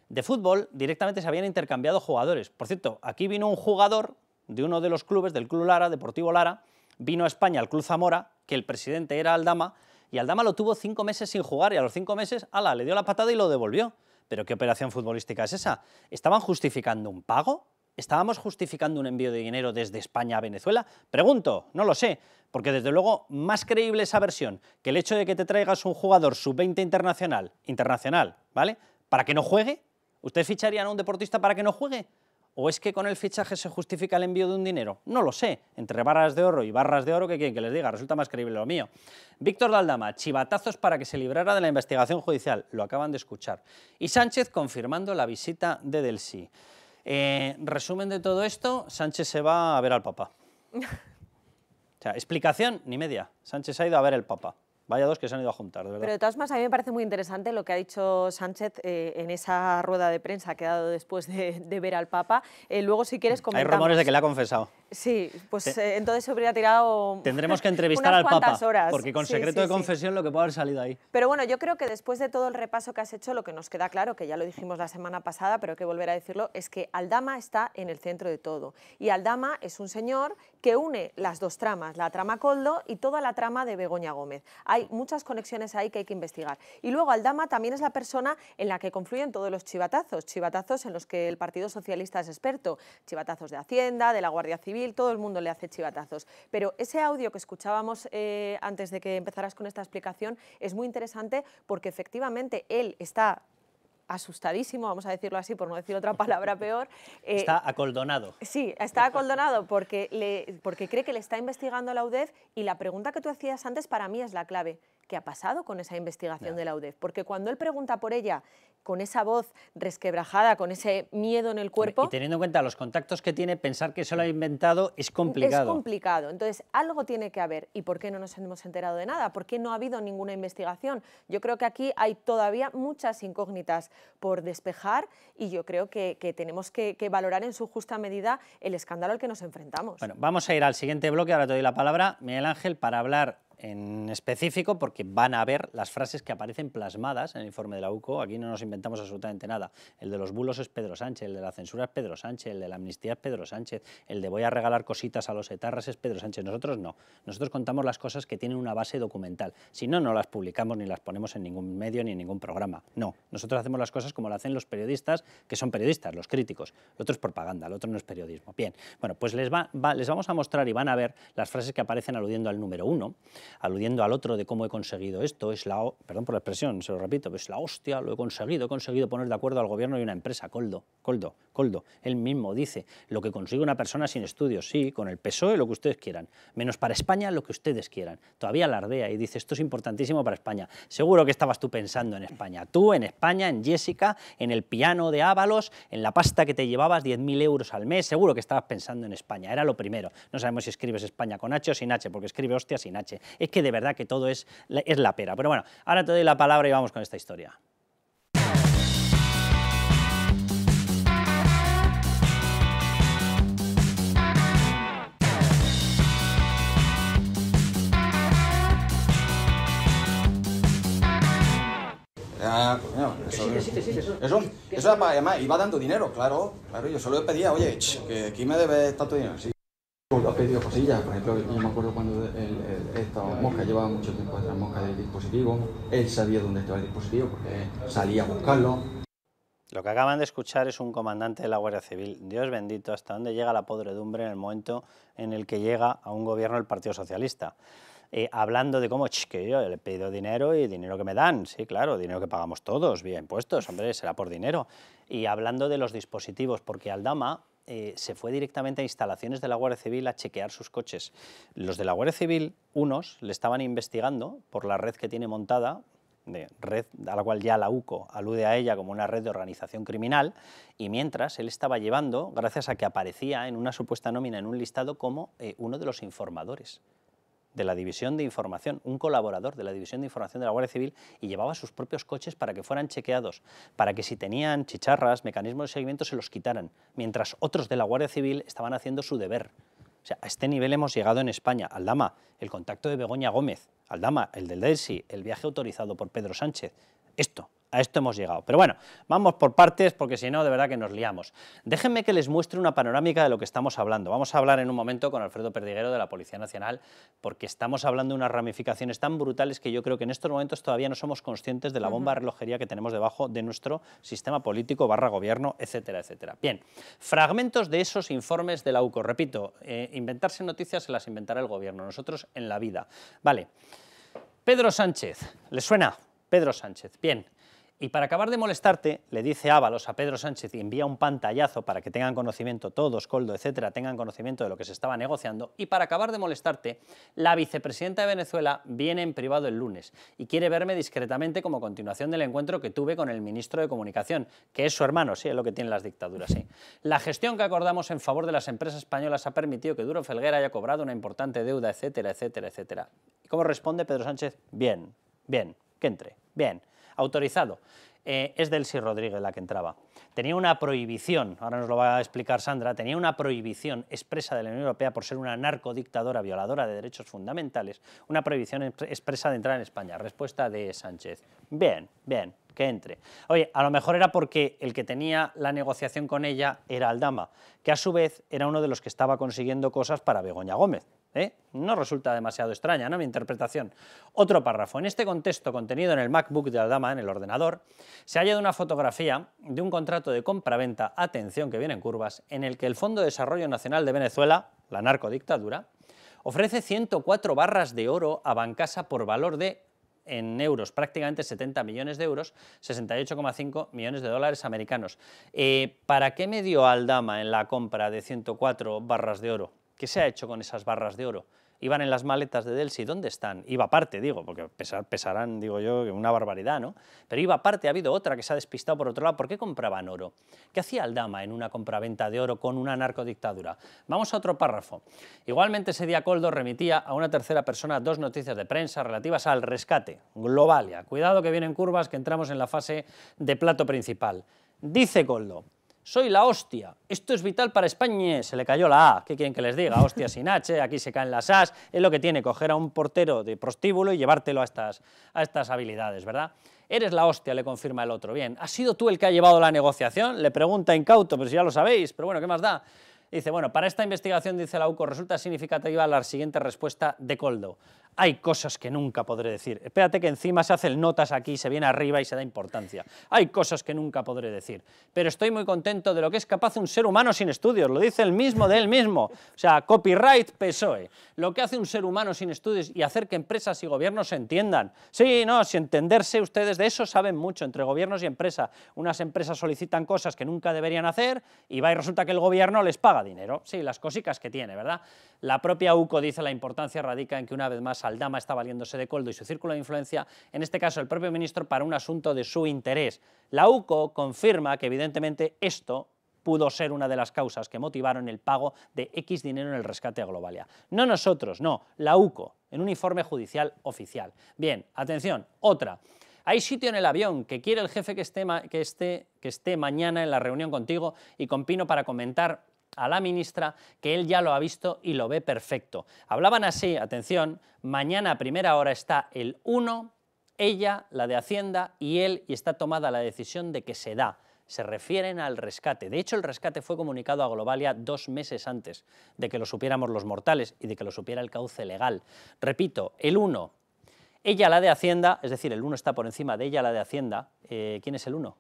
De fútbol, directamente se habían intercambiado jugadores. Por cierto, aquí vino un jugador de uno de los clubes, del Club Lara, Deportivo Lara, vino a España al Club Zamora, que el presidente era Aldama, y Aldama lo tuvo 5 meses sin jugar, y a los 5 meses, ala, le dio la patada y lo devolvió. ¿Pero qué operación futbolística es esa? ¿Estaban justificando un pago? ¿Estábamos justificando un envío de dinero desde España a Venezuela? Pregunto, no lo sé, porque desde luego más creíble esa versión que el hecho de que te traigas un jugador sub-20 internacional, ¿vale?, para que no juegue. ¿Ustedes ficharían a un deportista para que no juegue? ¿O es que con el fichaje se justifica el envío de un dinero? No lo sé. Entre barras de oro y barras de oro, ¿qué quieren que les diga? Resulta más creíble lo mío. Víctor de Aldama, chivatazos para que se librara de la investigación judicial. Lo acaban de escuchar. Y Sánchez confirmando la visita de Delsi. Resumen de todo esto, Sánchez se va a ver al Papa. O sea, explicación ni media. Sánchez ha ido a ver al Papa. Vaya dos que se han ido a juntar, de verdad. Pero de todas maneras, a mí me parece muy interesante lo que ha dicho Sánchez en esa rueda de prensa que ha dado después de ver al Papa. Luego, si quieres, comentamos. Hay rumores de que le ha confesado. Sí, pues entonces se hubiera tirado. Tendremos que entrevistar al Papa, horas. porque con secreto de confesión lo que puede haber salido ahí. Pero bueno, yo creo que después de todo el repaso que has hecho, lo que nos queda claro, que ya lo dijimos la semana pasada, pero hay que volver a decirlo, es que Aldama está en el centro de todo. Y Aldama es un señor que une las dos tramas, la trama Koldo y toda la trama de Begoña Gómez. Hay muchas conexiones ahí que hay que investigar. Y luego Aldama también es la persona en la que confluyen todos los chivatazos en los que el Partido Socialista es experto, chivatazos de Hacienda, de la Guardia Civil, todo el mundo le hace chivatazos. Pero ese audio que escuchábamos antes de que empezaras con esta explicación es muy interesante porque efectivamente él está asustadísimo, vamos a decirlo así, por no decir otra palabra peor. Está acoldonado. Sí, está acoldonado porque cree que le está investigando la UDEF y la pregunta que tú hacías antes para mí es la clave. ¿Qué ha pasado con esa investigación de la UDEF? Porque cuando él pregunta por ella, con esa voz resquebrajada, con ese miedo en el cuerpo... Y teniendo en cuenta los contactos que tiene, pensar que se lo ha inventado es complicado. Es complicado. Entonces, algo tiene que haber. ¿Y por qué no nos hemos enterado de nada? ¿Por qué no ha habido ninguna investigación? Yo creo que aquí hay todavía muchas incógnitas por despejar y yo creo que tenemos que valorar en su justa medida el escándalo al que nos enfrentamos. Bueno, vamos a ir al siguiente bloque. Ahora te doy la palabra, Miguel Ángel, para hablar en específico, porque van a ver las frases que aparecen plasmadas en el informe de la UCO. Aquí no nos inventamos absolutamente nada. El de los bulos es Pedro Sánchez, el de la censura es Pedro Sánchez, el de la amnistía es Pedro Sánchez, el de voy a regalar cositas a los etarras es Pedro Sánchez. Nosotros no. Nosotros contamos las cosas que tienen una base documental. Si no, no las publicamos ni las ponemos en ningún medio ni en ningún programa. No. Nosotros hacemos las cosas como lo hacen los periodistas, que son periodistas, los críticos. Lo otro es propaganda, lo otro no es periodismo. Bien. Bueno, pues les vamos a mostrar y van a ver las frases que aparecen aludiendo al número 1, aludiendo al otro de cómo he conseguido esto, perdón por la expresión, se lo repito, es la hostia, lo he conseguido poner de acuerdo al gobierno y una empresa, Koldo, él mismo dice, lo que consigue una persona sin estudios, sí, con el PSOE lo que ustedes quieran, menos para España lo que ustedes quieran, todavía alardea y dice, esto es importantísimo para España, seguro que estabas tú pensando en España, tú en España, en Jessica, en el piano de Ábalos, en la pasta que te llevabas 10.000 euros al mes, seguro que estabas pensando en España, era lo primero, no sabemos si escribes España con H o sin H, porque escribe hostia sin H, es que de verdad que todo es la pera. Pero bueno, ahora te doy la palabra y vamos con esta historia. Eso además iba dando dinero, claro, yo solo le pedía, oye, que aquí me debes tanto dinero, sí. Ha pedido cosillas, por ejemplo, yo me acuerdo cuando Mosca llevaba mucho tiempo detrás Mosca del dispositivo, él sabía dónde estaba el dispositivo porque salía a buscarlo. Lo que acaban de escuchar es un comandante de la Guardia Civil. Dios bendito, hasta dónde llega la podredumbre en el momento en el que llega a un gobierno del Partido Socialista. Hablando de cómo, que yo le he pedido dinero y dinero que me dan, sí, claro, dinero que pagamos todos, vía impuestos, hombre, será por dinero. Y hablando de los dispositivos, porque Aldama se fue directamente a instalaciones de la Guardia Civil a chequear sus coches. Los de la Guardia Civil, unos, le estaban investigando por la red que tiene montada red a la cual ya la UCO alude a ella como una red de organización criminal, y mientras él estaba llevando, gracias a que aparecía en una supuesta nómina en un listado como uno de los informadores de la División de Información, un colaborador de la División de Información de la Guardia Civil, y llevaba sus propios coches para que fueran chequeados, para que si tenían chicharras, mecanismos de seguimiento, se los quitaran, mientras otros de la Guardia Civil estaban haciendo su deber. O sea, a este nivel hemos llegado en España. Aldama, el contacto de Begoña Gómez, Aldama, el del Delsi, el viaje autorizado por Pedro Sánchez. A esto hemos llegado. Pero bueno, vamos por partes porque si no, de verdad que nos liamos. Déjenme que les muestre una panorámica de lo que estamos hablando. Vamos a hablar en un momento con Alfredo Perdiguero de la Policía Nacional, porque estamos hablando de unas ramificaciones tan brutales que yo creo que en estos momentos todavía no somos conscientes de la bomba de relojería que tenemos debajo de nuestro sistema político / gobierno, etcétera, etcétera. Bien, fragmentos de esos informes de la UCO. Repito, inventarse noticias se las inventará el gobierno, nosotros en la vida. Vale, Pedro Sánchez, ¿les suena? Pedro Sánchez, bien. Y para acabar de molestarte, le dice Ábalos a Pedro Sánchez y envía un pantallazo para que tengan conocimiento todos, Koldo, etcétera, tengan conocimiento de lo que se estaba negociando. Y para acabar de molestarte, la vicepresidenta de Venezuela viene en privado el lunes y quiere verme discretamente como continuación del encuentro que tuve con el ministro de Comunicación, que es su hermano, sí, es lo que tienen las dictaduras, sí. La gestión que acordamos en favor de las empresas españolas ha permitido que Duro Felguera haya cobrado una importante deuda, etcétera, etcétera, etcétera. ¿Y cómo responde Pedro Sánchez? Bien, bien, que entre, bien. Autorizado. Es Delsi Rodríguez la que entraba. Tenía una prohibición, ahora nos lo va a explicar Sandra, tenía una prohibición expresa de la Unión Europea por ser una narcodictadora violadora de derechos fundamentales, una prohibición expresa de entrar en España. Respuesta de Sánchez. Bien, bien, que entre. Oye, a lo mejor era porque el que tenía la negociación con ella era Aldama, que a su vez era uno de los que estaba consiguiendo cosas para Begoña Gómez. No resulta demasiado extraña, ¿no?, mi interpretación. Otro párrafo. En este contexto, contenido en el MacBook de Aldama, en el ordenador, se ha hallado una fotografía de un contrato de compraventa, atención que viene en curvas, en el que el Fondo de Desarrollo Nacional de Venezuela, la narcodictadura, ofrece 104 barras de oro a Bancasa por valor de, en euros, prácticamente 70 millones de euros, 68,5 millones de dólares americanos. ¿Para qué me dio Aldama en la compra de 104 barras de oro? ¿Qué se ha hecho con esas barras de oro? Iban en las maletas de Delsi, ¿dónde están? Iba aparte, digo, porque pesarán, digo yo, una barbaridad, ¿no? Pero iba aparte, ha habido otra que se ha despistado por otro lado. ¿Por qué compraban oro? ¿Qué hacía Aldama en una compraventa de oro con una narcodictadura? Vamos a otro párrafo. Igualmente ese día Koldo remitía a una tercera persona 2 noticias de prensa relativas al rescate, Globalia. Cuidado que vienen curvas, que entramos en la fase de plato principal. Dice Koldo: soy la hostia, esto es vital para España. Se le cayó la A, ¿qué quieren que les diga? Hostia sin H, aquí se caen las As, es lo que tiene coger a un portero de prostíbulo y llevártelo a estas habilidades, ¿verdad? Eres la hostia, le confirma el otro. Bien, ¿has sido tú el que ha llevado la negociación? Le pregunta incauto, pero si ya lo sabéis, pero bueno, ¿qué más da? Dice, bueno, para esta investigación, dice la UCO, resulta significativa la siguiente respuesta de Koldo. Hay cosas que nunca podré decir. Espérate que encima se hace el notas aquí, se viene arriba y se da importancia. Hay cosas que nunca podré decir. Pero estoy muy contento de lo que es capaz un ser humano sin estudios. Lo dice él mismo de él mismo. O sea, copyright PSOE. Lo que hace un ser humano sin estudios y hacer que empresas y gobiernos se entiendan. Sí, no, si entenderse ustedes de eso saben mucho entre gobiernos y empresa. Unas empresas solicitan cosas que nunca deberían hacer y va y resulta que el gobierno les paga dinero. Sí, las cosicas que tiene, ¿verdad? La propia UCO dice la importancia radica en que una vez más Aldama está valiéndose de Koldo y su círculo de influencia, en este caso el propio ministro, para un asunto de su interés. La UCO confirma que evidentemente esto pudo ser una de las causas que motivaron el pago de X dinero en el rescate a Globalia. No nosotros, no, la UCO, en un informe judicial oficial. Bien, atención, otra. Hay sitio en el avión, que quiere el jefe que esté mañana en la reunión contigo y con Pino para comentar a la ministra que él ya lo ha visto y lo ve perfecto. Hablaban así, atención, mañana a primera hora está el 1, ella, la de Hacienda y él, y está tomada la decisión de que se da. Se refieren al rescate. De hecho, el rescate fue comunicado a Globalia 2 meses antes de que lo supiéramos los mortales y de que lo supiera el cauce legal. Repito, el 1, ella, la de Hacienda, es decir, el 1 está por encima de ella, la de Hacienda. ¿Quién es el 1?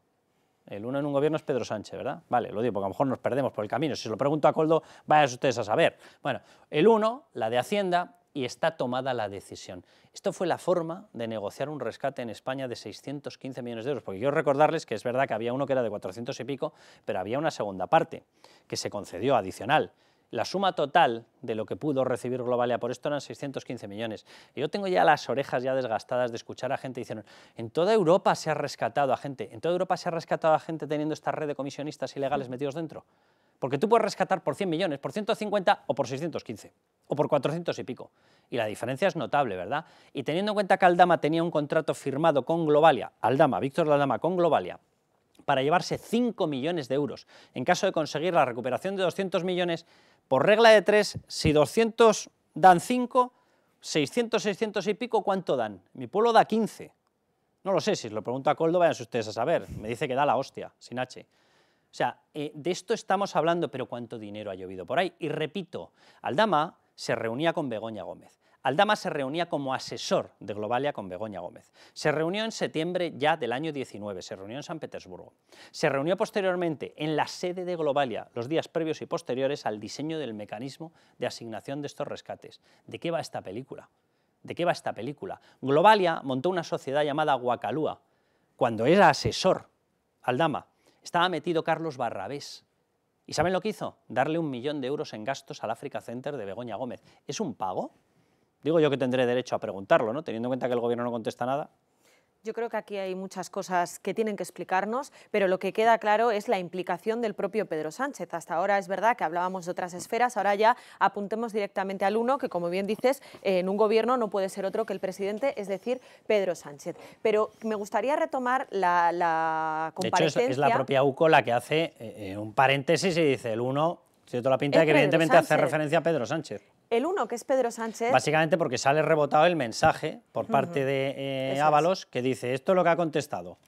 El 1 en un gobierno es Pedro Sánchez, ¿verdad? Vale, lo digo porque a lo mejor nos perdemos por el camino. Si se lo pregunto a Koldo, vayan ustedes a saber. Bueno, el 1, la de Hacienda, y está tomada la decisión. Esto fue la forma de negociar un rescate en España de 615 millones de euros, porque quiero recordarles que es verdad que había uno que era de 400 y pico, pero había una segunda parte que se concedió adicional. La suma total de lo que pudo recibir Globalia por esto eran 615 millones. Y yo tengo ya las orejas ya desgastadas de escuchar a gente diciendo, en toda Europa se ha rescatado a gente, en toda Europa se ha rescatado a gente teniendo esta red de comisionistas ilegales metidos dentro. Porque tú puedes rescatar por 100 millones, por 150 o por 615, o por 400 y pico. Y la diferencia es notable, ¿verdad? Y teniendo en cuenta que Aldama tenía un contrato firmado con Globalia, Víctor Aldama con Globalia, para llevarse 5 millones de euros. En caso de conseguir la recuperación de 200 millones, por regla de 3, si 200 dan 5, 600, 600 y pico, ¿cuánto dan? Mi pueblo da 15. No lo sé, si os lo pregunto a Coldo, vayan ustedes a saber. Me dice que da la hostia, sin H. O sea, de esto estamos hablando, pero ¿cuánto dinero ha llovido por ahí? Y repito, Aldama se reunía con Begoña Gómez. Aldama se reunía como asesor de Globalia con Begoña Gómez. Se reunió en septiembre ya del año 19, se reunió en San Petersburgo. Se reunió posteriormente en la sede de Globalia, los días previos y posteriores al diseño del mecanismo de asignación de estos rescates. ¿De qué va esta película? ¿De qué va esta película? Globalia montó una sociedad llamada Guacalúa. Cuando era asesor, Aldama, estaba metido Carlos Barrabés. ¿Y saben lo que hizo? Darle 1 millón de euros en gastos al Africa Center de Begoña Gómez. ¿Es un pago? Digo yo que tendré derecho a preguntarlo, ¿no? Teniendo en cuenta que el gobierno no contesta nada. Yo creo que aquí hay muchas cosas que tienen que explicarnos, pero lo que queda claro es la implicación del propio Pedro Sánchez. Hasta ahora es verdad que hablábamos de otras esferas, ahora ya apuntemos directamente al uno, que como bien dices, en un gobierno no puede ser otro que el presidente, es decir, Pedro Sánchez. Pero me gustaría retomar la comparecencia... De hecho, es la propia UCO la que hace un paréntesis y dice el uno, tiene toda la pinta de que Pedro evidentemente Sánchez. hace referencia a Pedro Sánchez. El uno, que es Pedro Sánchez... Básicamente porque sale rebotado el mensaje por parte de Ábalos que dice esto es lo que ha contestado.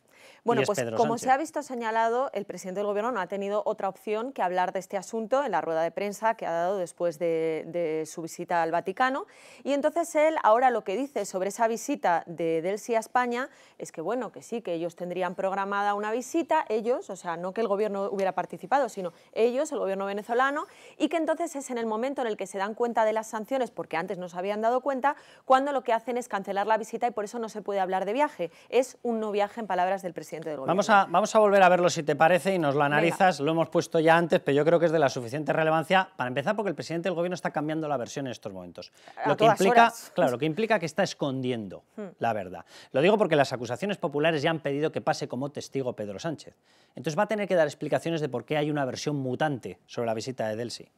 Bueno, pues Pedro como Sánchez. se ha visto señalado, el presidente del Gobierno no ha tenido otra opción que hablar de este asunto en la rueda de prensa que ha dado después de su visita al Vaticano. Y entonces él ahora lo que dice sobre esa visita de Delcy a España es que, bueno, que sí, que ellos tendrían programada una visita, ellos, o sea, no que el Gobierno hubiera participado, sino ellos, el Gobierno venezolano, y que entonces es en el momento en el que se dan cuenta de las sanciones, porque antes no se habían dado cuenta, cuando lo que hacen es cancelar la visita y por eso no se puede hablar de viaje. Es un no viaje en palabras del presidente del Gobierno. Vamos a volver a verlo si te parece y nos lo analizas. Venga. Lo hemos puesto ya antes, pero yo creo que es de la suficiente relevancia para empezar porque el presidente del Gobierno está cambiando la versión en estos momentos. Lo que implica que está escondiendo la verdad. Lo digo porque las acusaciones populares ya han pedido que pase como testigo Pedro Sánchez. Entonces va a tener que dar explicaciones de por qué hay una versión mutante sobre la visita de Delcy.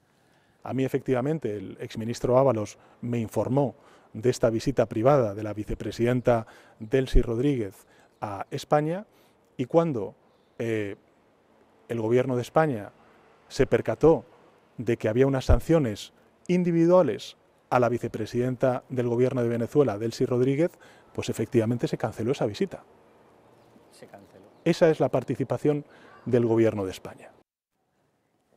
A mí, efectivamente, el exministro Ábalos me informó de esta visita privada de la vicepresidenta Delcy Rodríguez a España. Y cuando el Gobierno de España se percató de que había unas sanciones individuales a la vicepresidenta del Gobierno de Venezuela, Delcy Rodríguez, pues efectivamente se canceló esa visita. Se canceló. Esa es la participación del Gobierno de España.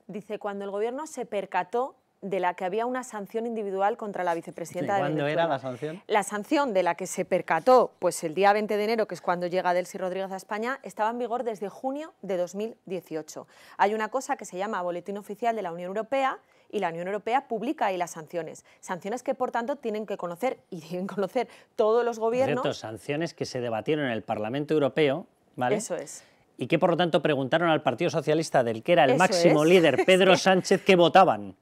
Dice, cuando el Gobierno se percató de la que había una sanción individual contra la vicepresidenta de Venezuela. ¿Cuándo era la sanción? La sanción de la que se percató, pues el día 20 de enero, que es cuando llega Delcy Rodríguez a España, estaba en vigor desde junio de 2018. Hay una cosa que se llama Boletín Oficial de la Unión Europea y la Unión Europea publica ahí las sanciones. Sanciones que, por tanto, tienen que conocer y deben conocer todos los gobiernos. Cierto, sanciones que se debatieron en el Parlamento Europeo, ¿vale? Eso es. Y que, por lo tanto, preguntaron al Partido Socialista, del que era el máximo líder, Pedro Sánchez, qué votaban.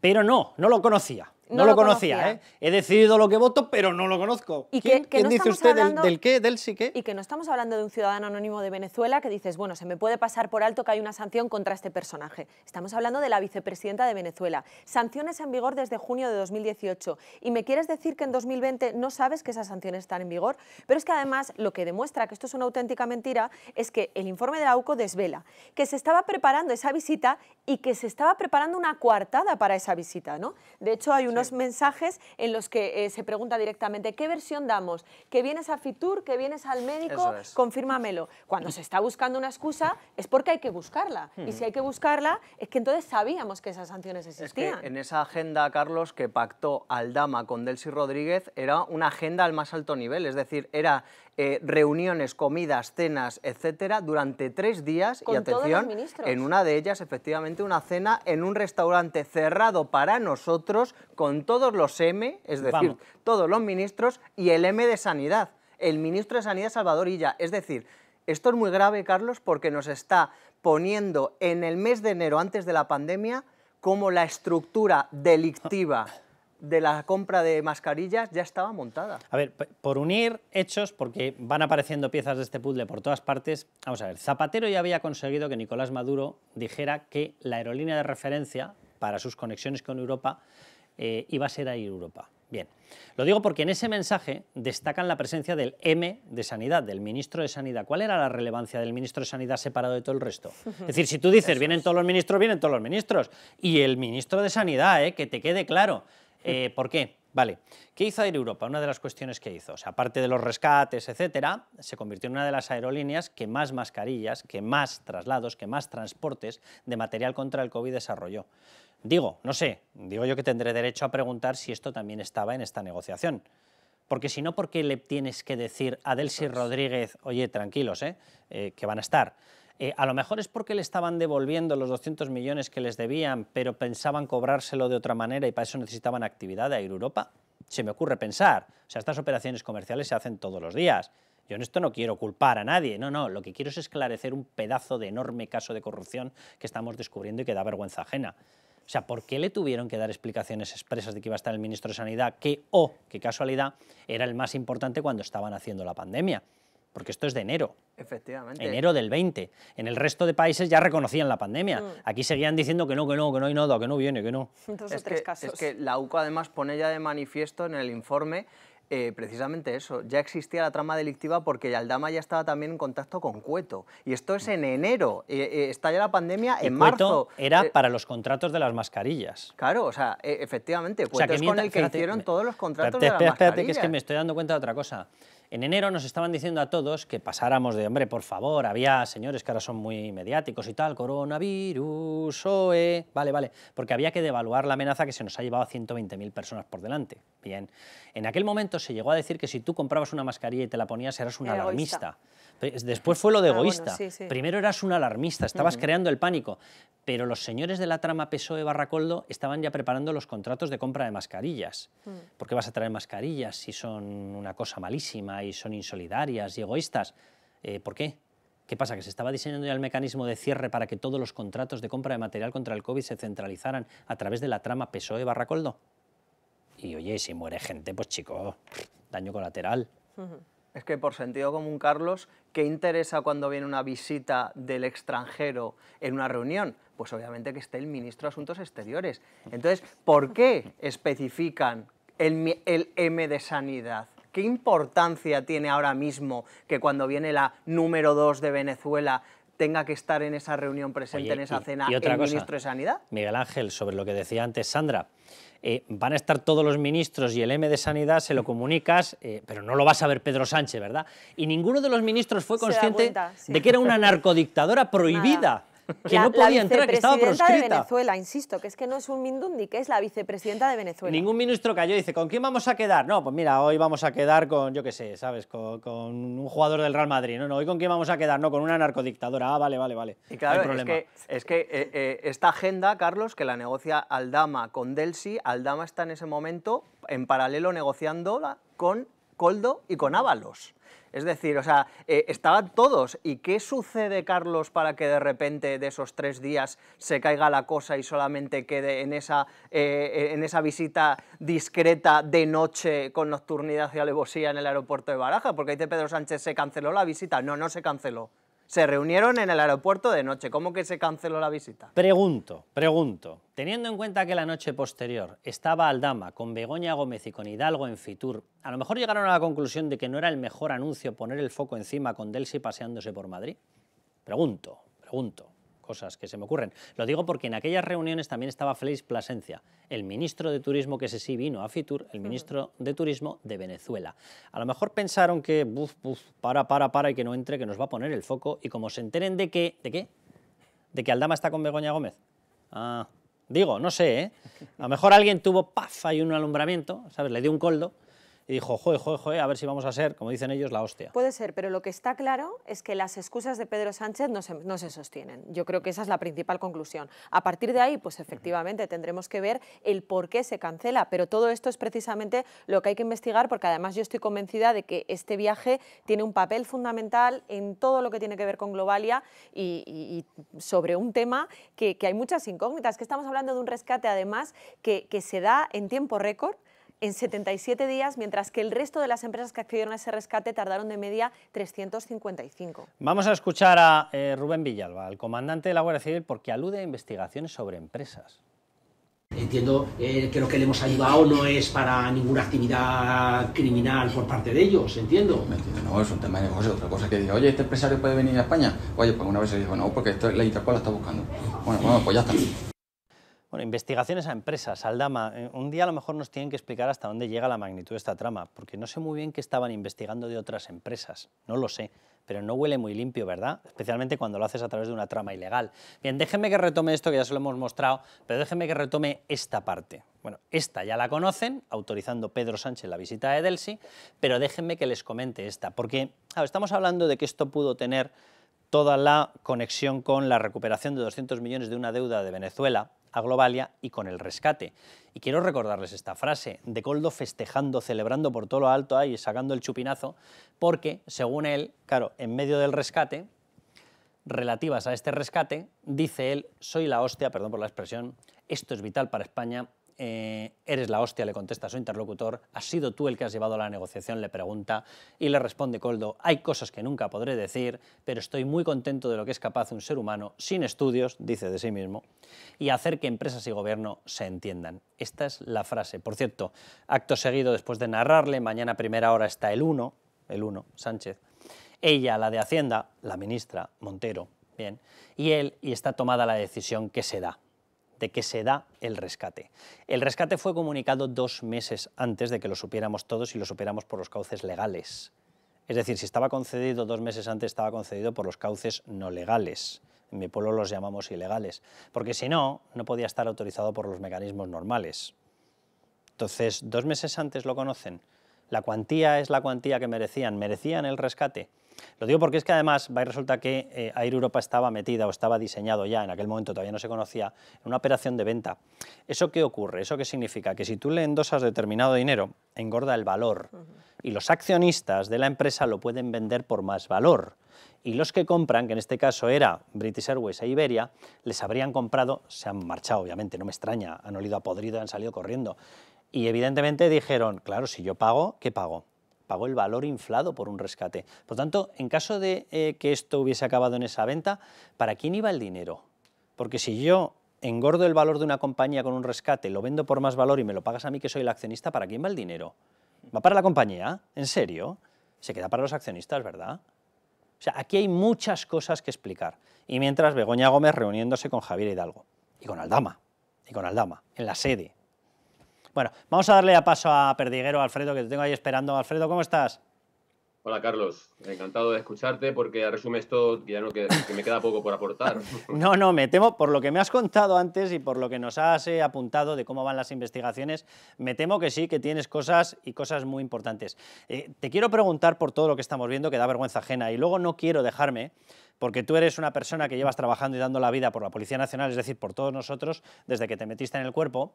Pero no lo conocía. No lo conocía, ¿eh? He decidido lo que voto, pero no lo conozco. ¿Y ¿Quién no dice usted del qué, del sí qué? Y que no estamos hablando de un ciudadano anónimo de Venezuela que dices, bueno, se me puede pasar por alto que hay una sanción contra este personaje. Estamos hablando de la vicepresidenta de Venezuela. Sanciones en vigor desde junio de 2018. ¿Y me quieres decir que en 2020 no sabes que esas sanciones están en vigor? Pero es que además lo que demuestra que esto es una auténtica mentira es que el informe de la UCO desvela que se estaba preparando esa visita y que se estaba preparando una coartada para esa visita, ¿no? De hecho, hay unos mensajes en los que se pregunta directamente ¿qué versión damos? ¿Que vienes a Fitur? ¿Que vienes al médico? Confírmamelo. Cuando se está buscando una excusa es porque hay que buscarla. Y si hay que buscarla es que entonces sabíamos que esas sanciones existían. Es que en esa agenda, Carlos, que pactó Aldama con Delcy Rodríguez era una agenda al más alto nivel, es decir, era reuniones, comidas, cenas, etcétera, durante 3 días con y atención, en una de ellas efectivamente una cena en un restaurante cerrado para nosotros con todos los M, es decir, todos los ministros y el M de Sanidad, el ministro de Sanidad Salvador Illa, es decir, esto es muy grave, Carlos, porque nos está poniendo en el mes de enero antes de la pandemia cómo la estructura delictiva de la compra de mascarillas ya estaba montada. A ver, por unir hechos, porque van apareciendo piezas de este puzzle por todas partes, vamos a ver, Zapatero ya había conseguido que Nicolás Maduro dijera que la aerolínea de referencia para sus conexiones con Europa iba a ser Air Europa. Bien, lo digo porque en ese mensaje destacan la presencia del M de Sanidad, del ministro de Sanidad. ¿Cuál era la relevancia del ministro de Sanidad separado de todo el resto? Es decir, si tú dices vienen todos los ministros, vienen todos los ministros. Y el ministro de Sanidad, que te quede claro. ¿Por qué? Vale, ¿qué hizo Air Europa? Una de las cuestiones que hizo, o sea, aparte de los rescates, etcétera, se convirtió en una de las aerolíneas que más mascarillas, que más traslados, que más transportes de material contra el COVID desarrolló. Digo, no sé, digo yo que tendré derecho a preguntar si esto también estaba en esta negociación. Porque si no, ¿por qué le tienes que decir a Delcy Rodríguez, oye, tranquilos, que van a estar? A lo mejor es porque le estaban devolviendo los 200 millones que les debían, pero pensaban cobrárselo de otra manera y para eso necesitaban actividad de Air Europa. Se me ocurre pensar, o sea, estas operaciones comerciales se hacen todos los días. Yo en esto no quiero culpar a nadie, no, lo que quiero es esclarecer un pedazo de enorme caso de corrupción que estamos descubriendo y que da vergüenza ajena. O sea, ¿por qué le tuvieron que dar explicaciones expresas de que iba a estar el ministro de Sanidad, que, qué casualidad, era el más importante cuando estaban haciendo la pandemia? Porque esto es de enero. Efectivamente. Enero del 20. En el resto de países ya reconocían la pandemia. Aquí seguían diciendo que no hay nada, que no viene, que no. Dos o tres casos. Es que la UCO además pone ya de manifiesto en el informe precisamente eso, ya existía la trama delictiva porque Aldama ya estaba también en contacto con Cueto. Y esto es en enero, estalla la pandemia en marzo. Era para los contratos de las mascarillas. Claro, o sea, efectivamente, Cueto es con el que hicieron todos los contratos de las mascarillas. Espérate, que es que me estoy dando cuenta de otra cosa. En enero nos estaban diciendo a todos que pasáramos de, hombre, por favor, había señores que ahora son muy mediáticos y tal, coronavirus, vale, porque había que devaluar la amenaza que se nos ha llevado a 120.000 personas por delante. Bien, en aquel momento se llegó a decir que si tú comprabas una mascarilla y te la ponías eras un alarmista. Después fue lo de egoísta. Bueno, sí. Primero eras un alarmista, estabas creando el pánico, pero los señores de la trama PSOE-Barracoldo estaban ya preparando los contratos de compra de mascarillas. ¿Por qué vas a traer mascarillas si son una cosa malísima y son insolidarias y egoístas? ¿Por qué? ¿Qué pasa? ¿Que se estaba diseñando ya el mecanismo de cierre para que todos los contratos de compra de material contra el COVID se centralizaran a través de la trama PSOE-Barracoldo? Y oye, si muere gente, pues chico, daño colateral. Es que por sentido común, Carlos, ¿qué interesa cuando viene una visita del extranjero en una reunión? Pues obviamente que esté el ministro de Asuntos Exteriores. Entonces, ¿por qué especifican el M de Sanidad? ¿Qué importancia tiene ahora mismo que cuando viene la número 2 de Venezuela tenga que estar en esa reunión presente, en esa cena, el ministro de Sanidad? Miguel Ángel, sobre lo que decía antes Sandra, van a estar todos los ministros y el M de Sanidad se lo comunicas, pero no lo va a saber Pedro Sánchez, ¿verdad? Y ninguno de los ministros fue consciente de que era una narcodictadora prohibida. Que no podía entrar, que estaba proscrita. La vicepresidenta de Venezuela, insisto, que es que no es un Mindundi, que es la vicepresidenta de Venezuela. Ningún ministro cayó y dice, ¿con quién vamos a quedar? No, pues mira, hoy vamos a quedar con, yo qué sé, ¿sabes? Con un jugador del Real Madrid. No, hoy ¿con quién vamos a quedar? No, con una narcodictadora. Ah, vale. Y claro, no hay problema. es que esta agenda, Carlos, que la negocia Aldama con Delcy, Aldama está en ese momento en paralelo negociándola con Koldo y con Ábalos. Es decir, o sea, estaban todos. ¿Y qué sucede, Carlos, para que de repente de esos 3 días se caiga la cosa y solamente quede en esa visita discreta de noche con nocturnidad y alevosía en el aeropuerto de Baraja? Porque dice Pedro Sánchez, ¿se canceló la visita? No se canceló. Se reunieron en el aeropuerto de noche. ¿Cómo que se canceló la visita? Pregunto, teniendo en cuenta que la noche posterior estaba Aldama con Begoña Gómez y con Hidalgo en Fitur, ¿a lo mejor llegaron a la conclusión de que no era el mejor anuncio poner el foco encima con Delcy paseándose por Madrid? Pregunto, cosas que se me ocurren. Lo digo porque en aquellas reuniones también estaba Félix Plasencia, el ministro de Turismo, que ese sí vino a Fitur, el ministro de Turismo de Venezuela. A lo mejor pensaron que, para, y que no entre, que nos va a poner el foco, y como se enteren de que, ¿de qué? ¿De que Aldama está con Begoña Gómez? Digo, no sé, A lo mejor alguien tuvo, ahí un alumbramiento, ¿sabes? Le dio un coldo, y dijo, joder, joder, joder, a ver si vamos a ser, como dicen ellos, la hostia. Puede ser, pero lo que está claro es que las excusas de Pedro Sánchez no se sostienen. Yo creo que esa es la principal conclusión. A partir de ahí, pues efectivamente tendremos que ver el por qué se cancela, pero todo esto es precisamente lo que hay que investigar, porque además yo estoy convencida de que este viaje tiene un papel fundamental en todo lo que tiene que ver con Globalia y sobre un tema que hay muchas incógnitas, que estamos hablando de un rescate además que se da en tiempo récord, en 77 días, mientras que el resto de las empresas que accedieron a ese rescate tardaron de media 355. Vamos a escuchar a Rubén Villalba, el comandante de la Guardia Civil, porque alude a investigaciones sobre empresas. Entiendo que lo que le hemos ayudado no es para ninguna actividad criminal por parte de ellos, entiendo. ¿Me entiendes? No, es un tema de negocio. Otra cosa que diga, oye, ¿este empresario puede venir a España? Oye, pues una vez se dijo, no, porque esto la Interpol la está buscando. Bueno, pues ya está. Bueno, investigaciones a empresas, Aldama. Un día a lo mejor nos tienen que explicar hasta dónde llega la magnitud de esta trama, porque no sé muy bien qué estaban investigando de otras empresas, no lo sé, pero no huele muy limpio, ¿verdad? Especialmente cuando lo haces a través de una trama ilegal. Bien, déjenme que retome esto, que ya se lo hemos mostrado, pero déjenme que retome esta parte. Bueno, esta ya la conocen, autorizando Pedro Sánchez la visita a Edelsi, pero déjenme que les comente esta, porque estamos hablando de que esto pudo tener toda la conexión con la recuperación de 200 millones de una deuda de Venezuela a Globalia y con el rescate. Y quiero recordarles esta frase de Koldo festejando, celebrando por todo lo alto ahí, sacando el chupinazo, porque, según él, claro, en medio del rescate, relativas a este rescate, dice él, soy la hostia, perdón por la expresión, esto es vital para España, eres la hostia, le contesta a su interlocutor, has sido tú el que has llevado la negociación, le pregunta, y le responde Koldo, hay cosas que nunca podré decir, pero estoy muy contento de lo que es capaz un ser humano, sin estudios, dice de sí mismo, y hacer que empresas y gobierno se entiendan. Esta es la frase. Por cierto, acto seguido, después de narrarle, mañana a primera hora está el uno, Sánchez, ella, la de Hacienda, la ministra Montero, bien, y él, y está tomada la decisión que se da, de que se da el rescate. El rescate fue comunicado 2 meses antes de que lo supiéramos todos y lo supiéramos por los cauces legales. Es decir, si estaba concedido 2 meses antes, estaba concedido por los cauces no legales. En mi pueblo los llamamos ilegales, porque si no, no podía estar autorizado por los mecanismos normales. Entonces, 2 meses antes lo conocen. La cuantía es la cuantía que merecían el rescate. Lo digo porque es que además va y resulta que Air Europa estaba metida o estaba diseñado ya, en aquel momento todavía no se conocía, en una operación de venta. ¿Eso qué ocurre? ¿Eso qué significa? Que si tú le endosas determinado dinero, engorda el valor y los accionistas de la empresa lo pueden vender por más valor. Y los que compran, que en este caso era British Airways e Iberia, les habrían comprado, se han marchado obviamente, no me extraña, han olido a podrido y han salido corriendo. Y evidentemente dijeron, claro, si yo pago, ¿qué pago? Pago el valor inflado por un rescate. Por tanto, en caso de que esto hubiese acabado en esa venta, ¿para quién iba el dinero? Porque si yo engordo el valor de una compañía con un rescate, lo vendo por más valor y me lo pagas a mí que soy el accionista, ¿para quién va el dinero? ¿Va para la compañía? ¿En serio? Se queda para los accionistas, ¿verdad? O sea, aquí hay muchas cosas que explicar. Y mientras Begoña Gómez reuniéndose con Javier Hidalgo y con Aldama, en la sede. Bueno, vamos a darle a paso a Perdiguero, Alfredo, que te tengo ahí esperando. Alfredo, ¿cómo estás? Hola, Carlos. Encantado de escucharte porque resumes todo, que ya no que me queda poco por aportar. No, me temo, por lo que me has contado antes y por lo que nos has apuntado de cómo van las investigaciones, me temo que sí, que tienes cosas y cosas muy importantes. Te quiero preguntar por todo lo que estamos viendo, que da vergüenza ajena, y luego no quiero dejarme, porque tú eres una persona que llevas trabajando y dando la vida por la Policía Nacional, es decir, por todos nosotros, desde que te metiste en el cuerpo,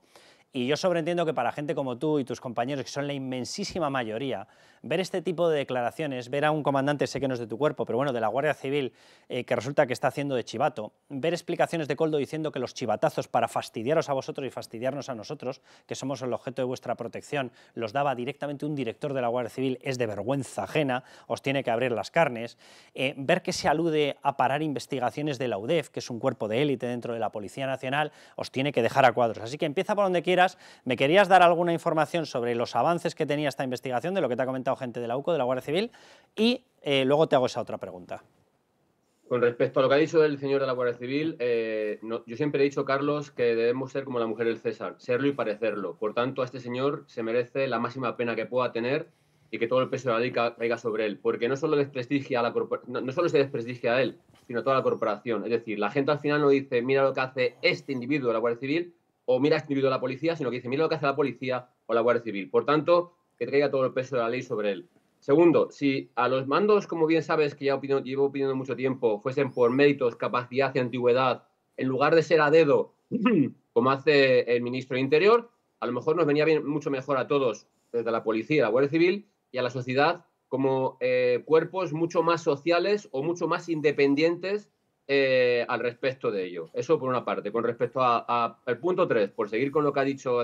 y yo sobreentiendo que para gente como tú y tus compañeros, que son la inmensísima mayoría, ver este tipo de declaraciones, ver a un comandante, sé que no es de tu cuerpo, pero bueno, de la Guardia Civil, que resulta que está haciendo de chivato, ver explicaciones de Koldo diciendo que los chivatazos para fastidiaros a vosotros y fastidiarnos a nosotros, que somos el objeto de vuestra protección, los daba directamente un director de la Guardia Civil, es de vergüenza ajena, os tiene que abrir las carnes, ver que se alude a parar investigaciones de la UDEF, que es un cuerpo de élite dentro de la Policía Nacional, os tiene que dejar a cuadros. Así que empieza por donde quieras. ¿Me querías dar alguna información sobre los avances que tenía esta investigación, de lo que te ha comentado gente de la UCO, de la Guardia Civil? Y luego te hago esa otra pregunta. Con respecto a lo que ha dicho el señor de la Guardia Civil, yo siempre he dicho, Carlos, que debemos ser como la mujer del César, serlo y parecerlo. Por tanto, a este señor se merece la máxima pena que pueda tener y que todo el peso de la ley caiga sobre él, porque no solo desprestigia no solo se desprestigia a él, sino a toda la corporación. Es decir, la gente al final no dice, mira lo que hace este individuo de la Guardia Civil, o mira este individuo de la policía, sino que dice, mira lo que hace la policía o la Guardia Civil. Por tanto, que traiga todo el peso de la ley sobre él. Segundo, si a los mandos, como bien sabes, que ya llevo opinando mucho tiempo, fuesen por méritos, capacidad y antigüedad, en lugar de ser a dedo, como hace el ministro de Interior, a lo mejor nos venía bien, mucho mejor a todos, desde la policía, la Guardia Civil y a la sociedad, como cuerpos mucho más sociales o mucho más independientes al respecto de ello. Eso por una parte. Con respecto al punto 3, por seguir con lo que ha dicho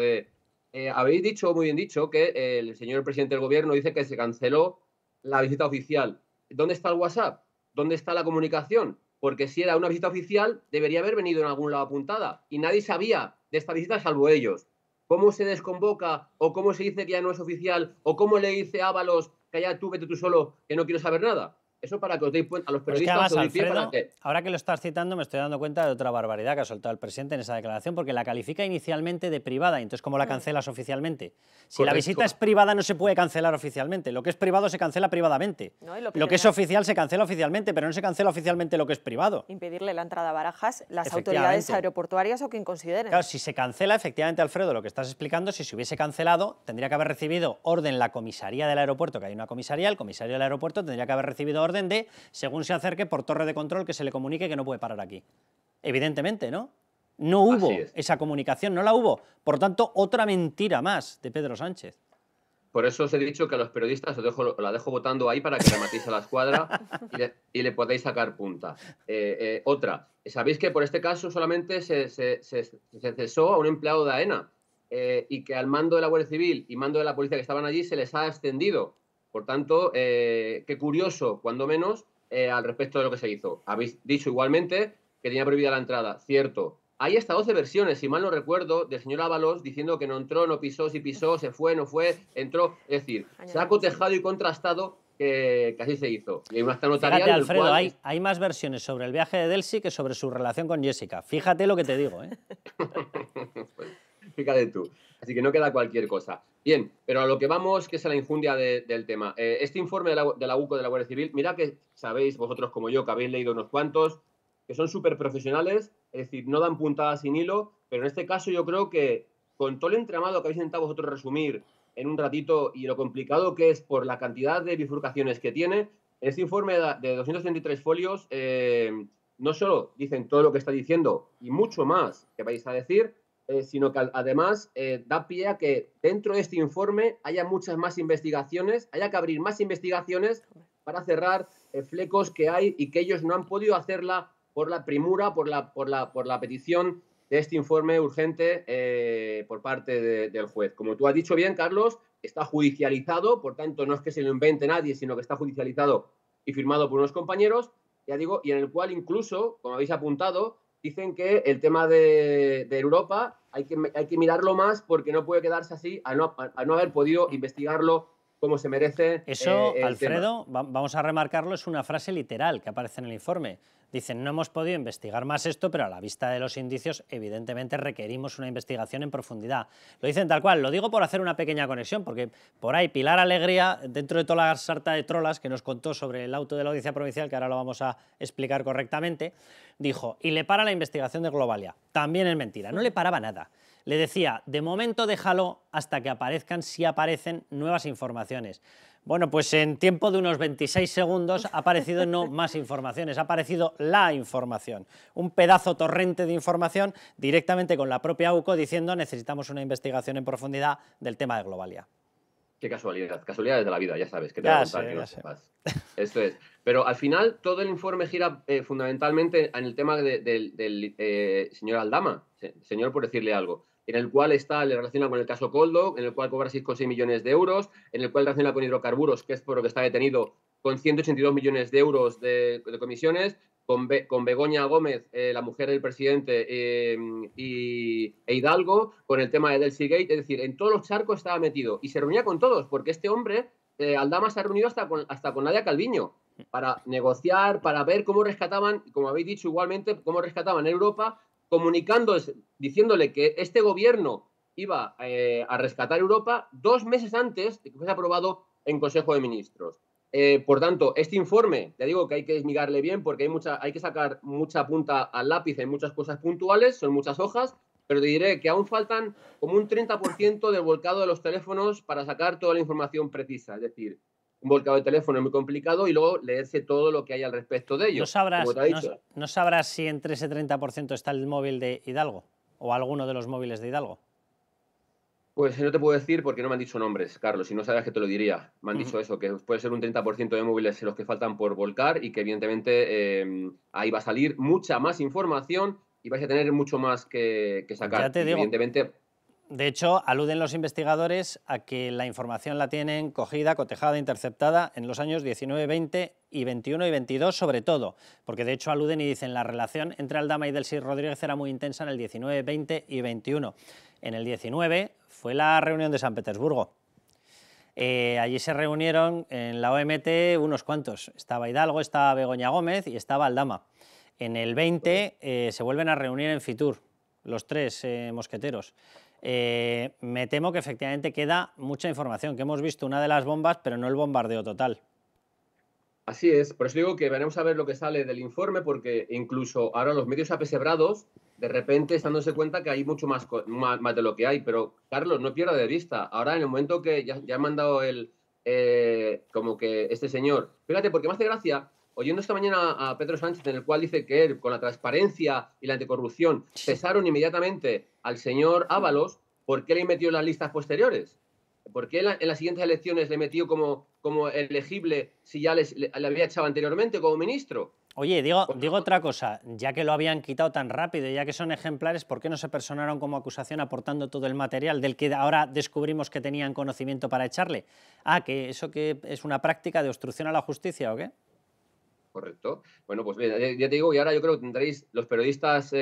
habéis dicho, muy bien dicho, que el señor presidente del gobierno dice que se canceló la visita oficial. ¿Dónde está el WhatsApp? ¿Dónde está la comunicación? Porque si era una visita oficial, debería haber venido en algún lado apuntada. Y nadie sabía de esta visita salvo ellos. ¿Cómo se desconvoca? ¿O cómo se dice que ya no es oficial? ¿O cómo le dice a Ábalos que ya tú, vete tú solo, que no quiero saber nada? Eso para que os deis cuenta a los periodistas. Pues que además, Alfredo, ahora que lo estás citando, me estoy dando cuenta de otra barbaridad que ha soltado el presidente en esa declaración, porque la califica inicialmente de privada, y entonces ¿cómo la cancelas oficialmente? Si la visita es privada no se puede cancelar oficialmente, lo que es privado se cancela privadamente, no, lo que es oficial se cancela oficialmente, pero no se cancela oficialmente lo que es privado. Impedirle la entrada a Barajas, las autoridades aeroportuarias o quien consideren. Claro, si se cancela, efectivamente, Alfredo, lo que estás explicando, si se hubiese cancelado, tendría que haber recibido orden la comisaría del aeropuerto, que hay una comisaría, el comisario del aeropuerto tendría que haber recibido orden de, según se acerque por torre de control, que se le comunique que no puede parar aquí. Evidentemente, ¿no? No hubo esa comunicación, no la hubo. Por tanto, otra mentira más de Pedro Sánchez. Por eso os he dicho que a los periodistas la dejo votando ahí para que rematéis a la escuadra y le podáis sacar punta. Otra, sabéis que por este caso solamente se cesó a un empleado de AENA y que al mando de la Guardia Civil y mando de la policía que estaban allí se les ha extendido. Por tanto, qué curioso, cuando menos, al respecto de lo que se hizo. Habéis dicho igualmente que tenía prohibida la entrada. Cierto. Hay hasta 12 versiones, si mal no recuerdo, del señor Ábalos diciendo que no entró, no pisó, si pisó, se fue, no fue, entró. Es decir, se ha cotejado y contrastado que así se hizo. Y hay una acta notarial. Fíjate, Alfredo, hay más versiones sobre el viaje de Delcy que sobre su relación con Jessica. Fíjate lo que te digo, ¿eh? Pues, fíjate tú. Así que no queda cualquier cosa. Bien, pero a lo que vamos, que es a la injundia del tema. Este informe de la UCO de la Guardia Civil, mira que sabéis vosotros como yo, que habéis leído unos cuantos, que son súper profesionales, es decir, no dan puntadas sin hilo, pero en este caso yo creo que con todo el entramado que habéis intentado vosotros resumir en un ratito y lo complicado que es por la cantidad de bifurcaciones que tiene, este informe de 233 folios no solo dicen todo lo que está diciendo y mucho más que vais a decir, sino que además da pie a que dentro de este informe haya muchas más investigaciones, haya que abrir más investigaciones para cerrar flecos que hay y que ellos no han podido hacerla por la primura, por la petición de este informe urgente por parte del juez. Como tú has dicho bien, Carlos, está judicializado, por tanto no es que se lo invente nadie, sino que está judicializado y firmado por unos compañeros, ya digo, y en el cual incluso, como habéis apuntado, dicen que el tema de Europa hay que mirarlo más porque no puede quedarse así al no haber podido investigarlo como se merece. Eso, Alfredo, vamos a remarcarlo, es una frase literal que aparece en el informe. Dicen, no hemos podido investigar más esto, pero a la vista de los indicios, evidentemente requerimos una investigación en profundidad. Lo dicen tal cual, lo digo por hacer una pequeña conexión, porque por ahí Pilar Alegría, dentro de toda la sarta de trolas que nos contó sobre el auto de la Audiencia Provincial, que ahora lo vamos a explicar correctamente, dijo, y le para la investigación de Globalia. También es mentira, no le paraba nada. Le decía, de momento déjalo hasta que aparezcan, si aparecen, nuevas informaciones. Bueno, pues en tiempo de unos 26 segundos ha aparecido no más informaciones, ha aparecido la información. Un pedazo torrente de información directamente con la propia UCO diciendo necesitamos una investigación en profundidad del tema de Globalia. Qué casualidad, casualidades de la vida, ya sabes, que te voy a contar que no sepas. Esto es. Pero al final todo el informe gira fundamentalmente en el tema del señor Aldama, señor por decirle algo, en el cual le relaciona con el caso Coldo, en el cual cobra 6,6 millones de euros, en el cual relaciona con hidrocarburos, que es por lo que está detenido, con 182 millones de euros de comisiones, con Begoña Gómez, la mujer del presidente, e Hidalgo, con el tema de Delcy Gate, es decir, en todos los charcos estaba metido y se reunía con todos, porque este hombre, Aldama, se ha reunido hasta con Nadia Calviño para negociar, para ver cómo rescataban, como habéis dicho igualmente, cómo rescataban en Europa, diciéndole que este gobierno iba a rescatar Europa 2 meses antes de que fuese aprobado en Consejo de Ministros. Por tanto, este informe, ya digo que hay que desmigarle bien porque hay que sacar mucha punta al lápiz en muchas cosas puntuales, son muchas hojas, pero te diré que aún faltan como un 30% del volcado de los teléfonos para sacar toda la información precisa. Es decir, un volcado de teléfono es muy complicado y luego leerse todo lo que hay al respecto de ello. ¿No sabrás si entre ese 30% está el móvil de Hidalgo o alguno de los móviles de Hidalgo? Pues no te puedo decir porque no me han dicho nombres, Carlos, si no sabes que te lo diría. Me han dicho eso, que puede ser un 30% de móviles los que faltan por volcar y que evidentemente ahí va a salir mucha más información y vais a tener mucho más que sacar. Ya te digo. Evidentemente... De hecho, aluden los investigadores a que la información la tienen cogida, cotejada, interceptada en los años 19, 20 y 21 y 22 sobre todo, porque de hecho aluden y dicen la relación entre Aldama y Delcy Rodríguez era muy intensa en el 19, 20 y 21. En el 19 fue la reunión de San Petersburgo. Allí se reunieron en la OMT unos cuantos. Estaba Hidalgo, estaba Begoña Gómez y estaba Aldama. En el 20 se vuelven a reunir en Fitur, los tres mosqueteros. Me temo que efectivamente queda mucha información, que hemos visto una de las bombas, pero no el bombardeo total. Así es, por eso digo que veremos a ver lo que sale del informe, porque incluso ahora los medios apesebrados, de repente están dándose cuenta que hay mucho más de lo que hay. Pero, Carlos, no pierda de vista, ahora en el momento que ya ha mandado como que este señor, fíjate, porque me hace gracia, oyendo esta mañana a Pedro Sánchez, en el cual dice que él, con la transparencia y la anticorrupción, cesaron inmediatamente al señor Ábalos. ¿Por qué le metió en las listas posteriores? ¿Por qué en las siguientes elecciones le metió como elegible si ya le había echado anteriormente como ministro? Oye, digo otra cosa, ya que lo habían quitado tan rápido, ya que son ejemplares, ¿por qué no se personaron como acusación aportando todo el material del que ahora descubrimos que tenían conocimiento para echarle? Ah, ¿que eso que es una práctica de obstrucción a la justicia o qué? Correcto. Bueno, pues ya te digo, y ahora yo creo que tendréis los periodistas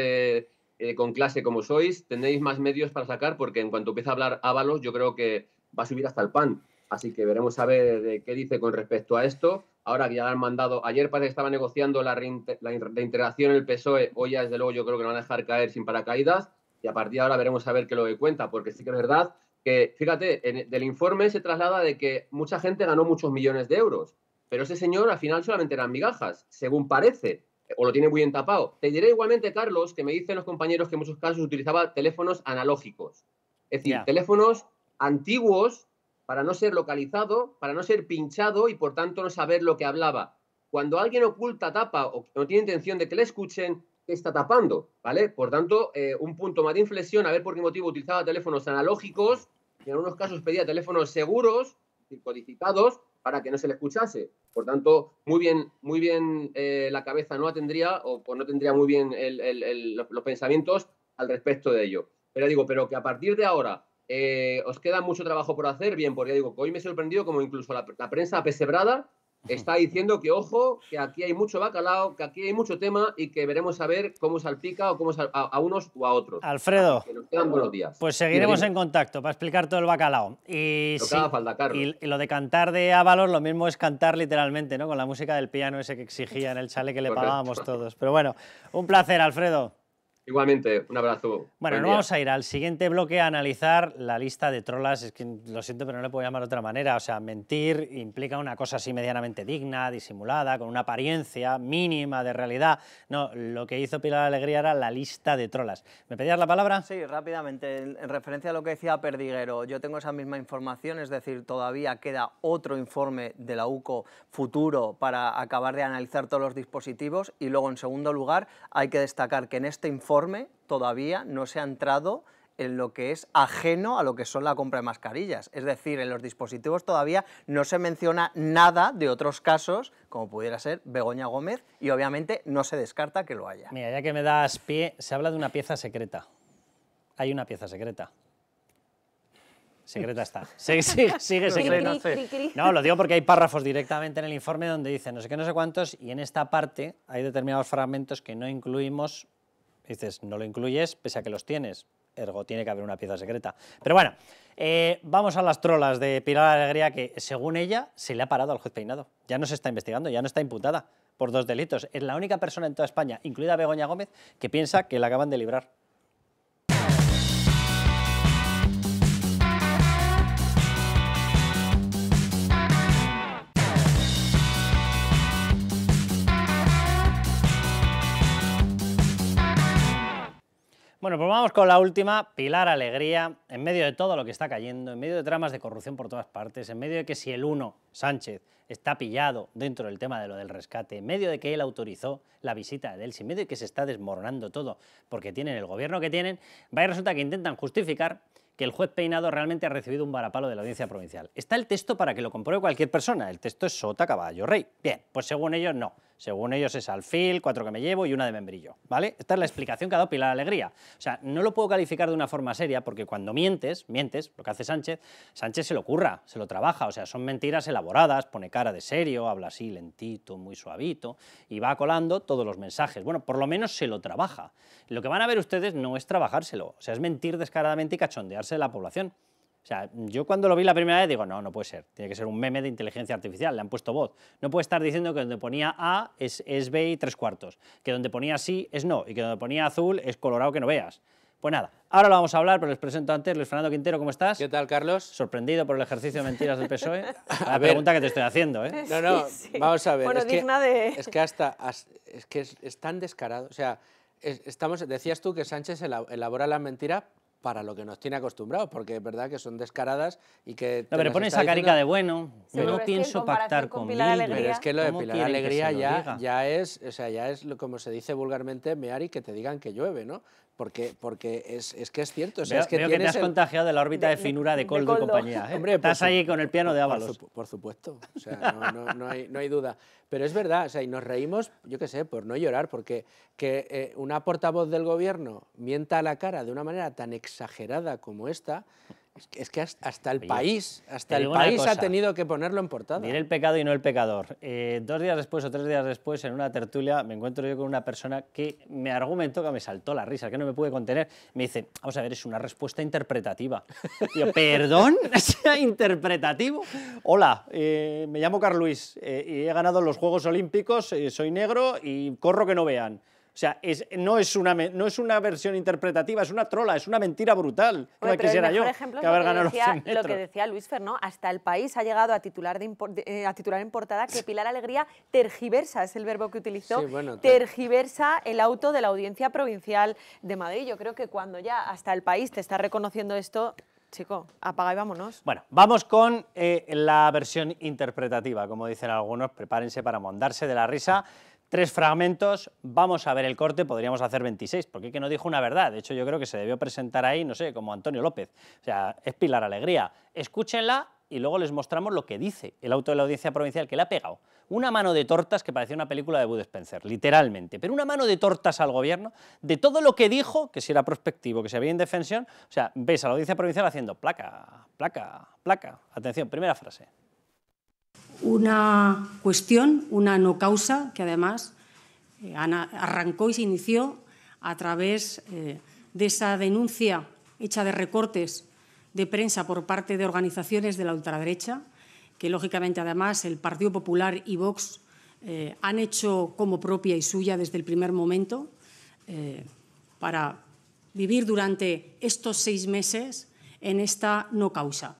con clase como sois, tendréis más medios para sacar, porque en cuanto empiece a hablar Ábalos, yo creo que va a subir hasta el pan. Así que veremos a ver qué dice con respecto a esto. Ahora que ya han mandado, ayer parece que estaba negociando la reintegración en el PSOE, hoy ya desde luego yo creo que lo van a dejar caer sin paracaídas, y a partir de ahora veremos a ver qué lo que cuenta, porque sí que es verdad que, fíjate, del informe se traslada de que mucha gente ganó muchos millones de euros, pero ese señor al final solamente eran migajas, según parece, o lo tiene muy bien tapado. Te diré igualmente, Carlos, que me dicen los compañeros que en muchos casos utilizaba teléfonos analógicos, es decir, teléfonos antiguos, para no ser localizado, para no ser pinchado y por tanto no saber lo que hablaba. Cuando alguien oculta, tapa o no tiene intención de que le escuchen, ¿qué está tapando? ¿Vale? Por tanto, un punto más de inflexión, a ver por qué motivo utilizaba teléfonos analógicos y en algunos casos pedía teléfonos seguros, codificados, para que no se le escuchase. Por tanto, muy bien la cabeza no atendría o no tendría muy bien los pensamientos al respecto de ello. Pero digo, pero que a partir de ahora os queda mucho trabajo por hacer, bien, porque digo que hoy me he sorprendido como incluso la prensa apesebrada está diciendo que, ojo, que aquí hay mucho bacalao, que aquí hay mucho tema y que veremos a ver cómo salpica o cómo a unos o a otros. Alfredo, que nos quedan buenos días. Pues seguiremos en contacto para explicar todo el bacalao. Y, lo que haga falta, Carlos. Y lo de cantar de Ábalos, lo mismo es cantar literalmente, ¿no? Con la música del piano ese que exigía en el chale que le pagábamos todos. Pero bueno, un placer, Alfredo. Igualmente, un abrazo. Bueno, nos vamos a ir al siguiente bloque a analizar la lista de trolas. Es que lo siento, pero no le puedo llamar de otra manera. O sea, mentir implica una cosa así medianamente digna, disimulada, con una apariencia mínima de realidad. No, lo que hizo Pilar Alegría era la lista de trolas. ¿Me pedías la palabra? Sí, rápidamente. En referencia a lo que decía Perdiguero, yo tengo esa misma información, es decir, todavía queda otro informe de la UCO futuro para acabar de analizar todos los dispositivos y luego, en segundo lugar, hay que destacar que en este informe todavía no se ha entrado en lo que es ajeno a lo que son la compra de mascarillas. Es decir, en los dispositivos todavía no se menciona nada de otros casos, como pudiera ser Begoña Gómez, y obviamente no se descarta que lo haya. Mira, ya que me das pie, se habla de una pieza secreta. Hay una pieza secreta. Secreta está. Sigue secreta. No, lo digo porque hay párrafos directamente en el informe donde dicen no sé qué, no sé cuántos, y en esta parte hay determinados fragmentos que no incluimos. Dices, no lo incluyes, pese a que los tienes, ergo tiene que haber una pieza secreta. Pero bueno, vamos a las trolas de Pilar Alegría, que según ella se le ha parado al juez Peinado. Ya no se está investigando, ya no está imputada por 2 delitos. Es la única persona en toda España, incluida Begoña Gómez, que piensa que la acaban de librar. Bueno, pues vamos con la última. Pilar Alegría, en medio de todo lo que está cayendo, en medio de tramas de corrupción por todas partes, en medio de que si el uno, Sánchez, está pillado dentro del tema de lo del rescate, en medio de que él autorizó la visita de Delsi, en medio de que se está desmoronando todo porque tienen el gobierno que tienen, va y resulta que intentan justificar que el juez Peinado realmente ha recibido un varapalo de la Audiencia Provincial. Está el texto para que lo compruebe cualquier persona. El texto es sota, caballo, rey. Bien, pues según ellos no. Según ellos es alfil, 4 que me llevo y una de membrillo, ¿vale? Esta es la explicación que ha dado Pilar Alegría. O sea, no lo puedo calificar de una forma seria porque cuando mientes, lo que hace Sánchez se lo curra, se lo trabaja. O sea, son mentiras elaboradas, pone cara de serio, habla así lentito, muy suavito y va colando todos los mensajes. Bueno, por lo menos se lo trabaja. Lo que van a ver ustedes no es trabajárselo, o sea, es mentir descaradamente y cachondearse de la población. O sea, yo cuando lo vi la primera vez digo, no, no puede ser, tiene que ser un meme de inteligencia artificial, le han puesto voz. No puede estar diciendo que donde ponía A es B y 3/4, que donde ponía sí es no, y que donde ponía azul es colorado que no veas. Pues nada, ahora lo vamos a hablar, pero les presento antes, Luis Fernando Quintero, ¿cómo estás? ¿Qué tal, Carlos? Sorprendido por el ejercicio de mentiras del PSOE. La pregunta que te estoy haciendo, ¿eh? No, sí. Vamos a ver. Bueno, es que es tan descarado. O sea, decías tú que Sánchez elabora la mentira para lo que nos tiene acostumbrados, porque es verdad que son descaradas y que... No, pero pone esa carica de bueno, yo no pienso pactar con Bildu. Pero es que lo de Pilar Alegría ya es, o sea, ya es como se dice vulgarmente, mear y que te digan que llueve, ¿no? Porque es que es cierto. O sea, veo que te has contagiado de la órbita de finura de Coldo y compañía. ¿eh? Hombre, estás ahí con el piano de Ábalos. Por supuesto, o sea, no hay duda. Pero es verdad, o sea, y nos reímos, yo qué sé, por no llorar, porque que una portavoz del gobierno mienta a la cara de una manera tan exagerada como esta, es que hasta el país ha tenido que ponerlo en portada. Diré el pecado y no el pecador. 2 días después o 3 días después, en una tertulia, me encuentro yo con una persona que me argumentó, que me saltó la risa, que no me pude contener. Me dice, vamos a ver, es una respuesta interpretativa. Y yo, ¿perdón? ¿Sea interpretativo? Hola, me llamo Carl Luis y he ganado los Juegos Olímpicos, soy negro y corro que no vean. O sea, no es una versión interpretativa, es una trola, es una mentira brutal. Bueno, quisiera yo que haber ganado los 100 metros. Lo que decía Luis Fernando, hasta el país ha llegado a titular en portada que Pilar Alegría tergiversa, es el verbo que utilizó, sí, bueno, tergiversa el auto de la Audiencia Provincial de Madrid. Yo creo que cuando ya hasta el país te está reconociendo esto, chico, apaga y vámonos. Bueno, vamos con la versión interpretativa, como dicen algunos, prepárense para mondarse de la risa. 3 fragmentos, vamos a ver el corte, podríamos hacer 26, porque es que no dijo una verdad. De hecho, yo creo que se debió presentar ahí, no sé, como Antonio López. O sea, es Pilar Alegría. Escúchenla y luego les mostramos lo que dice el auto de la Audiencia Provincial, que le ha pegado una mano de tortas que parecía una película de Bud Spencer, literalmente, pero una mano de tortas al gobierno de todo lo que dijo, que si era prospectivo, que si había indefensión. O sea, ves a la Audiencia Provincial haciendo placa, placa, placa. Atención, primera frase. Una cuestión, una no causa, que además arrancó y se inició a través de esa denuncia hecha de recortes de prensa por parte de organizaciones de la ultraderecha, que lógicamente además el Partido Popular y Vox han hecho como propia y suya desde el primer momento para vivir durante estos 6 meses en esta no causa.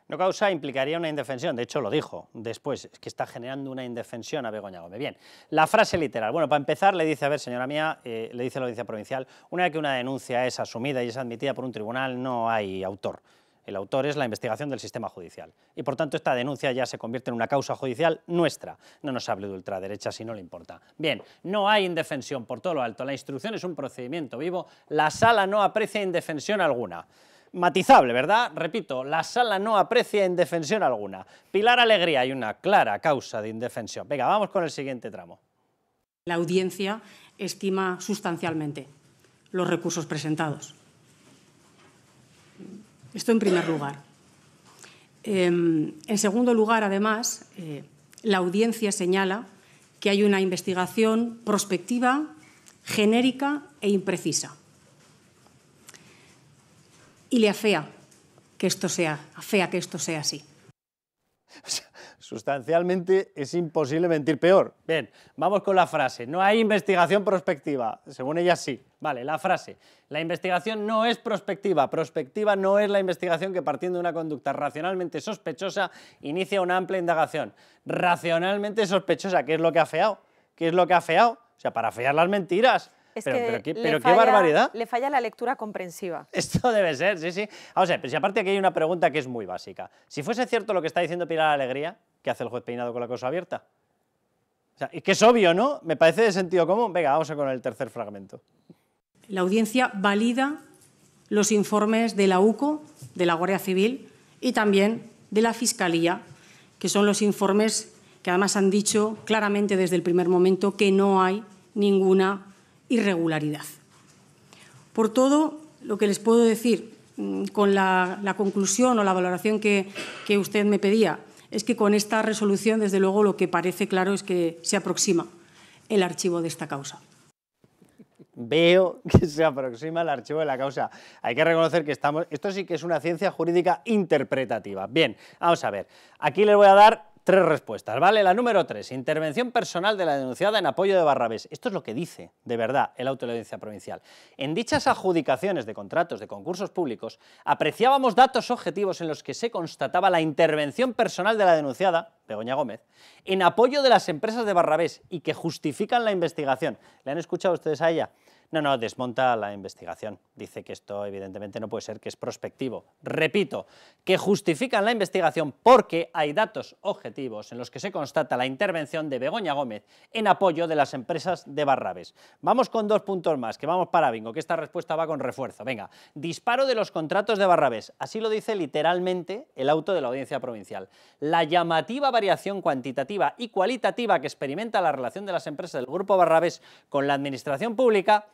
No causa implicaría una indefensión, de hecho lo dijo después, es que está generando una indefensión a Begoña Gómez. Bien, la frase literal. Bueno, para empezar le dice, a ver, señora mía, le dice la Audiencia Provincial, una vez que una denuncia es asumida y es admitida por un tribunal, no hay autor. El autor es la investigación del sistema judicial. Y por tanto esta denuncia ya se convierte en una causa judicial nuestra. No nos hable de ultraderecha si no le importa. Bien, no hay indefensión por todo lo alto. La instrucción es un procedimiento vivo. La sala no aprecia indefensión alguna. Matizable, ¿verdad? Repito, la sala no aprecia indefensión alguna. Pilar Alegría, hay una clara causa de indefensión. Venga, vamos con el siguiente tramo. La audiencia estima sustancialmente los recursos presentados. Esto en primer lugar. En segundo lugar, además, la audiencia señala que hay una investigación prospectiva, genérica e imprecisa. Y le afea que esto sea así. Sustancialmente es imposible mentir peor. Bien, vamos con la frase. No hay investigación prospectiva. Según ella sí. Vale, la frase. La investigación no es prospectiva. Prospectiva no es la investigación que, partiendo de una conducta racionalmente sospechosa, inicia una amplia indagación. Racionalmente sospechosa, ¿qué es lo que ha afeado? ¿Qué es lo que ha afeado? O sea, para afear las mentiras. Pero qué barbaridad. Le falla la lectura comprensiva. Esto debe ser, sí, sí. Vamos a ver, pero si aparte aquí hay una pregunta que es muy básica. Si fuese cierto lo que está diciendo Pilar Alegría, ¿qué hace el juez Peinado con la causa abierta? O sea, es que es obvio, ¿no? Me parece de sentido común. Venga, vamos a con el tercer fragmento. La audiencia valida los informes de la UCO, de la Guardia Civil y también de la Fiscalía, que son los informes que además han dicho claramente desde el primer momento que no hay ninguna irregularidad. Por todo, lo que les puedo decir con la conclusión o la valoración que usted me pedía es que con esta resolución, desde luego, lo que parece claro es que se aproxima el archivo de esta causa. Veo que se aproxima el archivo de la causa. Hay que reconocer que esto sí que es una ciencia jurídica interpretativa. Bien, vamos a ver. Aquí les voy a dar 3 respuestas, ¿vale? La número 3, intervención personal de la denunciada en apoyo de Barrabés. Esto es lo que dice, de verdad, el auto de la Audiencia Provincial. En dichas adjudicaciones de contratos de concursos públicos, apreciábamos datos objetivos en los que se constataba la intervención personal de la denunciada, Begoña Gómez, en apoyo de las empresas de Barrabés y que justifican la investigación. ¿Le han escuchado ustedes a ella? No, desmonta la investigación. Dice que esto evidentemente no puede ser, que es prospectivo. Repito, que justifican la investigación porque hay datos objetivos en los que se constata la intervención de Begoña Gómez en apoyo de las empresas de Barrabés. Vamos con 2 puntos más, que vamos para bingo, que esta respuesta va con refuerzo. Venga, disparo de los contratos de Barrabés. Así lo dice literalmente el auto de la Audiencia Provincial. La llamativa variación cuantitativa y cualitativa que experimenta la relación de las empresas del Grupo Barrabés con la administración pública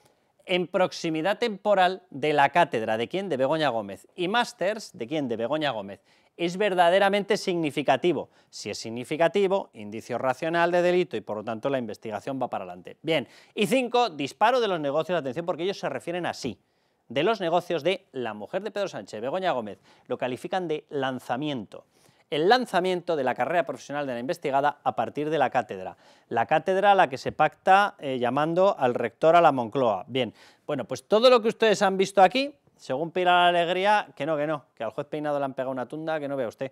en proximidad temporal de la cátedra, ¿de quién? De Begoña Gómez. Y másters, ¿de quién? De Begoña Gómez. Es verdaderamente significativo. Si es significativo, indicio racional de delito y por lo tanto la investigación va para adelante. Bien, y 5, disparo de los negocios, atención porque ellos se refieren así, de los negocios de la mujer de Pedro Sánchez, Begoña Gómez, lo califican de lanzamiento. El lanzamiento de la carrera profesional de la investigada a partir de la cátedra a la que se pacta llamando al rector a la Moncloa. Bien, bueno, pues todo lo que ustedes han visto aquí, según Pilar Alegría, que no, que al juez Peinado le han pegado una tunda que no vea usted.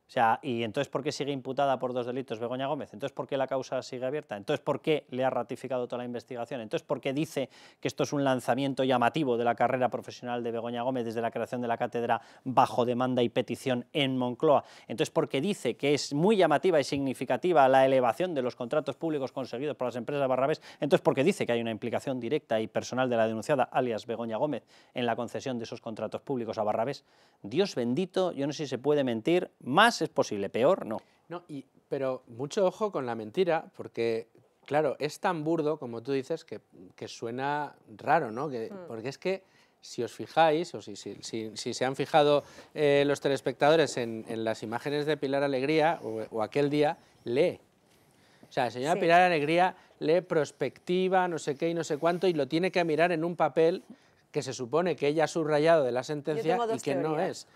O sea, ¿y entonces por qué sigue imputada por 2 delitos Begoña Gómez? ¿Entonces por qué la causa sigue abierta? ¿Entonces por qué le ha ratificado toda la investigación? ¿Entonces por qué dice que esto es un lanzamiento llamativo de la carrera profesional de Begoña Gómez desde la creación de la cátedra bajo demanda y petición en Moncloa? ¿Entonces por qué dice que es muy llamativa y significativa la elevación de los contratos públicos conseguidos por las empresas de Barrabés? ¿Entonces por qué dice que hay una implicación directa y personal de la denunciada, alias Begoña Gómez, en la concesión de esos contratos públicos a Barrabés? Dios bendito, yo no sé si se puede mentir, más es posible, peor no. Pero mucho ojo con la mentira, porque, claro, es tan burdo, como tú dices, que suena raro, ¿no? Porque es que, si os fijáis, o si se han fijado los telespectadores en las imágenes de Pilar Alegría, o aquel día, lee. O sea, la señora Pilar Alegría lee prospectiva, no sé qué y no sé cuánto, y lo tiene que mirar en un papel que se supone que ella ha subrayado de la sentencia y que no es.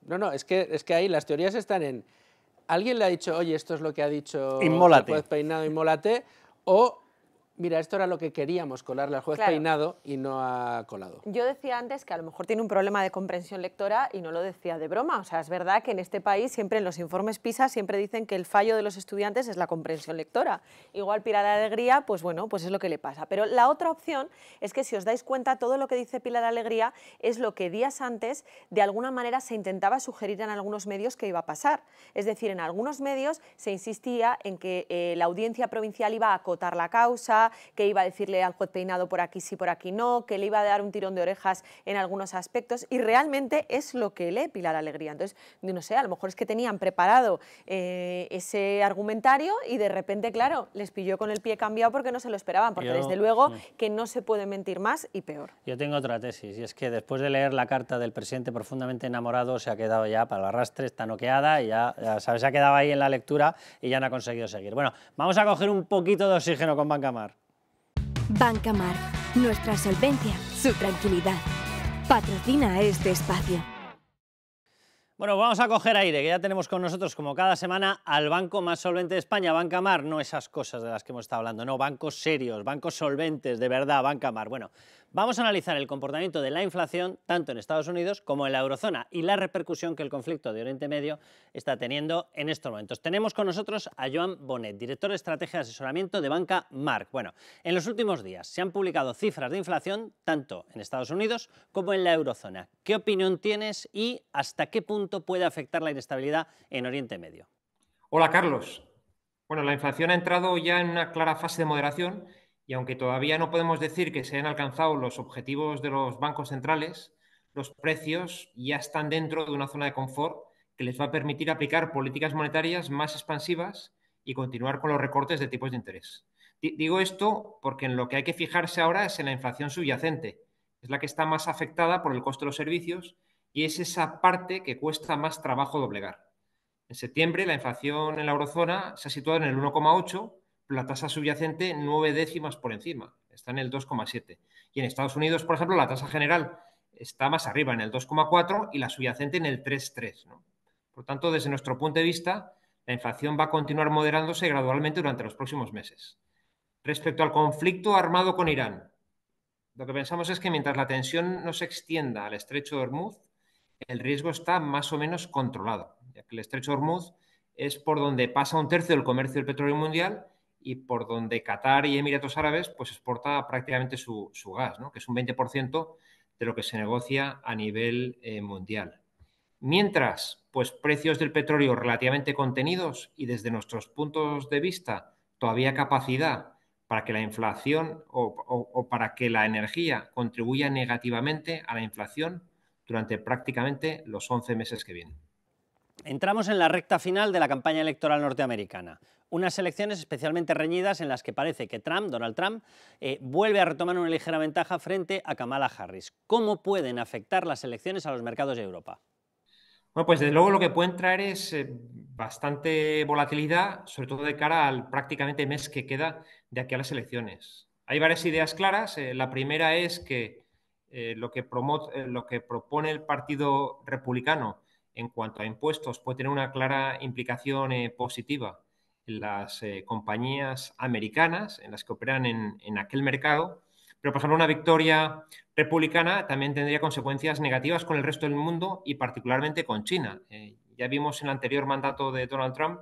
No, es que ahí las teorías están en... Alguien le ha dicho, oye, esto es lo que ha dicho el juez Peinado, inmólate, o mira, esto era lo que queríamos colarle al juez Peinado y no ha colado. Yo decía antes que a lo mejor tiene un problema de comprensión lectora y no lo decía de broma. O sea, es verdad que en este país siempre en los informes PISA siempre dicen que el fallo de los estudiantes es la comprensión lectora. Igual Pilar Alegría, pues bueno, pues es lo que le pasa. Pero la otra opción es que si os dais cuenta, todo lo que dice Pilar Alegría es lo que días antes de alguna manera se intentaba sugerir en algunos medios que iba a pasar. Es decir, en algunos medios se insistía en que la Audiencia Provincial iba a acotar la causa, que iba a decirle al juez Peinado por aquí sí, por aquí no, que le iba a dar un tirón de orejas en algunos aspectos, y realmente es lo que lee Pilar Alegría. Entonces, no sé, a lo mejor es que tenían preparado ese argumentario y de repente, claro, les pilló con el pie cambiado porque no se lo esperaban, porque desde luego que no se puede mentir más y peor. Yo tengo otra tesis, y es que después de leer la carta del presidente profundamente enamorado, se ha quedado ya para el arrastre, está noqueada y ya sabes, se ha quedado ahí en la lectura y ya no ha conseguido seguir. Bueno, vamos a coger un poquito de oxígeno con Bancamar. Bancamar, nuestra solvencia, su tranquilidad. Patrocina este espacio. Bueno, vamos a coger aire, que ya tenemos con nosotros, como cada semana, al banco más solvente de España, Bancamar. No esas cosas de las que hemos estado hablando, no, bancos serios, bancos solventes, de verdad, Bancamar. Bueno, Vamos a analizar el comportamiento de la inflación tanto en Estados Unidos como en la eurozona y la repercusión que el conflicto de Oriente Medio está teniendo en estos momentos. Tenemos con nosotros a Joan Bonet, director de estrategia de asesoramiento de Banca March. Bueno, en los últimos días se han publicado cifras de inflación tanto en Estados Unidos como en la eurozona. ¿Qué opinión tienes y hasta qué punto puede afectar la inestabilidad en Oriente Medio? Hola, Carlos. Bueno, la inflación ha entrado ya en una clara fase de moderación y aunque todavía no podemos decir que se hayan alcanzado los objetivos de los bancos centrales, los precios ya están dentro de una zona de confort que les va a permitir aplicar políticas monetarias más expansivas y continuar con los recortes de tipos de interés. Digo esto porque en lo que hay que fijarse ahora es en la inflación subyacente. Es la que está más afectada por el coste de los servicios y es esa parte que cuesta más trabajo doblegar. En septiembre, la inflación en la eurozona se ha situado en el 1,8, la tasa subyacente 9 décimas por encima, está en el 2,7. Y en Estados Unidos, por ejemplo, la tasa general está más arriba, en el 2,4, y la subyacente en el 3,3, ¿no? Por tanto, desde nuestro punto de vista, la inflación va a continuar moderándose gradualmente durante los próximos meses. Respecto al conflicto armado con Irán, lo que pensamos es que mientras la tensión no se extienda al estrecho de Hormuz, el riesgo está más o menos controlado, ya que el estrecho de Hormuz es por donde pasa un tercio del comercio del petróleo mundial y por donde Qatar y Emiratos Árabes pues exporta prácticamente su gas, ¿no? Que es un 20% de lo que se negocia a nivel mundial. Mientras, pues precios del petróleo relativamente contenidos y desde nuestros puntos de vista todavía capacidad para que la inflación o para que la energía contribuya negativamente a la inflación durante prácticamente los 11 meses que vienen. Entramos en la recta final de la campaña electoral norteamericana. Unas elecciones especialmente reñidas en las que parece que Donald Trump, vuelve a retomar una ligera ventaja frente a Kamala Harris. ¿Cómo pueden afectar las elecciones a los mercados de Europa? Bueno, pues desde luego lo que pueden traer es bastante volatilidad, sobre todo de cara al prácticamente mes que queda de aquí a las elecciones. Hay varias ideas claras. La primera es que lo que propone el Partido Republicano en cuanto a impuestos puede tener una clara implicación positiva en las compañías americanas, en las que operan en aquel mercado. Pero, por ejemplo, una victoria republicana también tendría consecuencias negativas con el resto del mundo y particularmente con China. Ya vimos en el anterior mandato de Donald Trump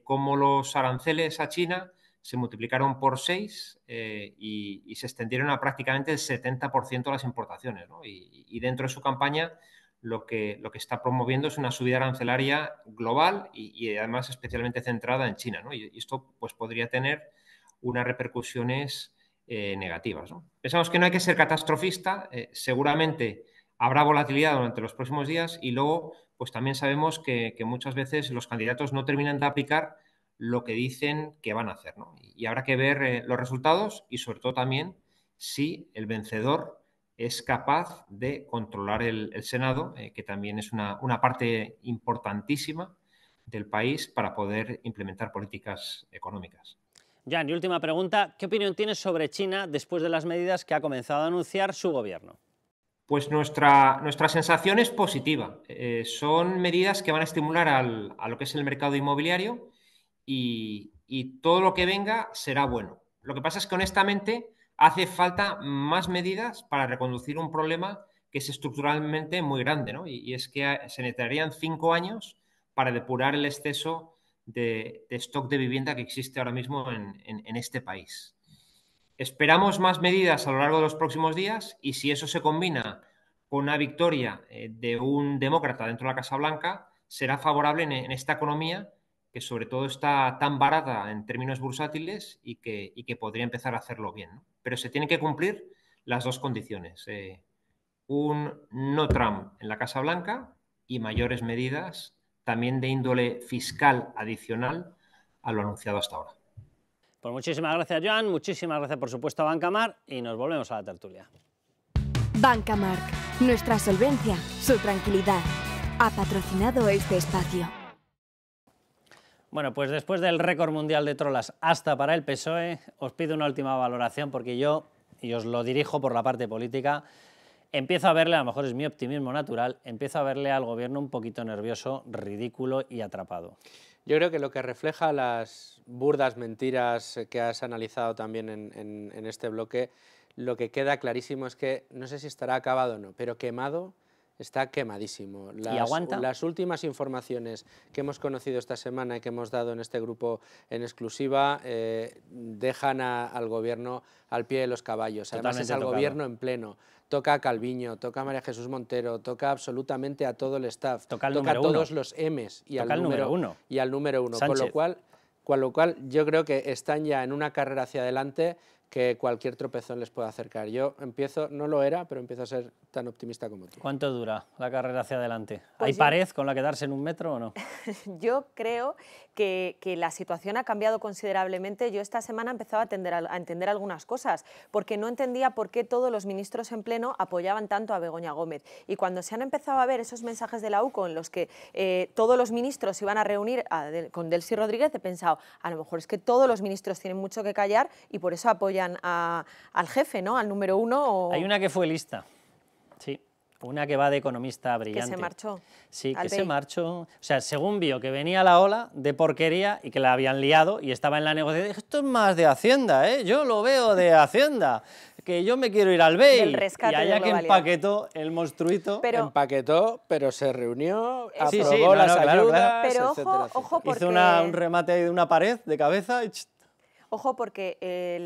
cómo los aranceles a China se multiplicaron por 6 y se extendieron a prácticamente el 70% de las importaciones, ¿no? Y dentro de su campaña lo que está promoviendo es una subida arancelaria global y además especialmente centrada en China, ¿no? Y esto pues, podría tener unas repercusiones negativas, ¿no? Pensamos que no hay que ser catastrofista, seguramente habrá volatilidad durante los próximos días y luego pues también sabemos que muchas veces los candidatos no terminan de aplicar lo que dicen que van a hacer, ¿no? Y habrá que ver los resultados y sobre todo también si el vencedor es capaz de controlar el Senado, que también es una parte importantísima del país para poder implementar políticas económicas. Jan, y última pregunta, ¿qué opinión tienes sobre China después de las medidas que ha comenzado a anunciar su gobierno? Pues nuestra sensación es positiva. Son medidas que van a estimular a lo que es el mercado inmobiliario y todo lo que venga será bueno. Lo que pasa es que honestamente hace falta más medidas para reconducir un problema que es estructuralmente muy grande, ¿no? Y es que se necesitarían 5 años para depurar el exceso de stock de vivienda que existe ahora mismo en este país. Esperamos más medidas a lo largo de los próximos días y si eso se combina con una victoria de un demócrata dentro de la Casa Blanca, será favorable en esta economía que sobre todo está tan barata en términos bursátiles y que podría empezar a hacerlo bien, ¿no? Pero se tienen que cumplir las dos condiciones. Un no Trump en la Casa Blanca y mayores medidas también de índole fiscal adicional a lo anunciado hasta ahora. Pues muchísimas gracias, Joan, muchísimas gracias por supuesto a Banca March y nos volvemos a la tertulia. Banca March, nuestra solvencia, su tranquilidad. Ha patrocinado este espacio. Bueno, pues después del récord mundial de trolas hasta para el PSOE, os pido una última valoración porque yo, y os lo dirijo por la parte política, empiezo a verle, a lo mejor es mi optimismo natural, empiezo a verle al gobierno un poquito nervioso, ridículo y atrapado. Yo creo que lo que refleja las burdas mentiras que has analizado también en este bloque lo que queda clarísimo es que, no sé si estará acabado o no, pero quemado está quemadísimo. ¿Y aguanta? Las últimas informaciones que hemos conocido esta semana y que hemos dado en este grupo en exclusiva dejan al gobierno al pie de los caballos. Además Totalmente es al tocado. gobierno en pleno. Toca a Calviño, toca a María Jesús Montero, toca absolutamente a todo el staff, Toca a todos los M's y Toca al número 1. Y al número 1. Con lo cual yo creo que están ya en una carrera hacia adelante que cualquier tropezón les puede acercar. Yo empiezo, no lo era, pero empiezo a ser tan optimista como tú. ¿Cuánto dura la carrera hacia adelante? Pues ¿Hay pared con la que darse en un metro o no? Yo creo que la situación ha cambiado considerablemente. Yo esta semana empezaba a entender algunas cosas, porque no entendía por qué todos los ministros en pleno apoyaban tanto a Begoña Gómez. Y cuando se han empezado a ver esos mensajes de la UCO en los que todos los ministros se iban a reunir con Delcy Rodríguez, he pensado, a lo mejor es que todos los ministros tienen mucho que callar y por eso apoyan al jefe, ¿no? Al número 1. Hay una que fue lista, sí. Una que va de economista brillante. Que se marchó. Sí, que se marchó. O sea, según vio que venía la ola de porquería y que la habían liado y estaba en la negociación, esto es más de Hacienda, ¿eh? Yo lo veo de Hacienda, que yo me quiero ir al BEI. Y allá que empaquetó el monstruito. Empaquetó, pero se reunió, sí, aprobó las ayudas, claro. Pero etcétera, ojo porque... Hizo un remate de una pared de cabeza y... Ojo, porque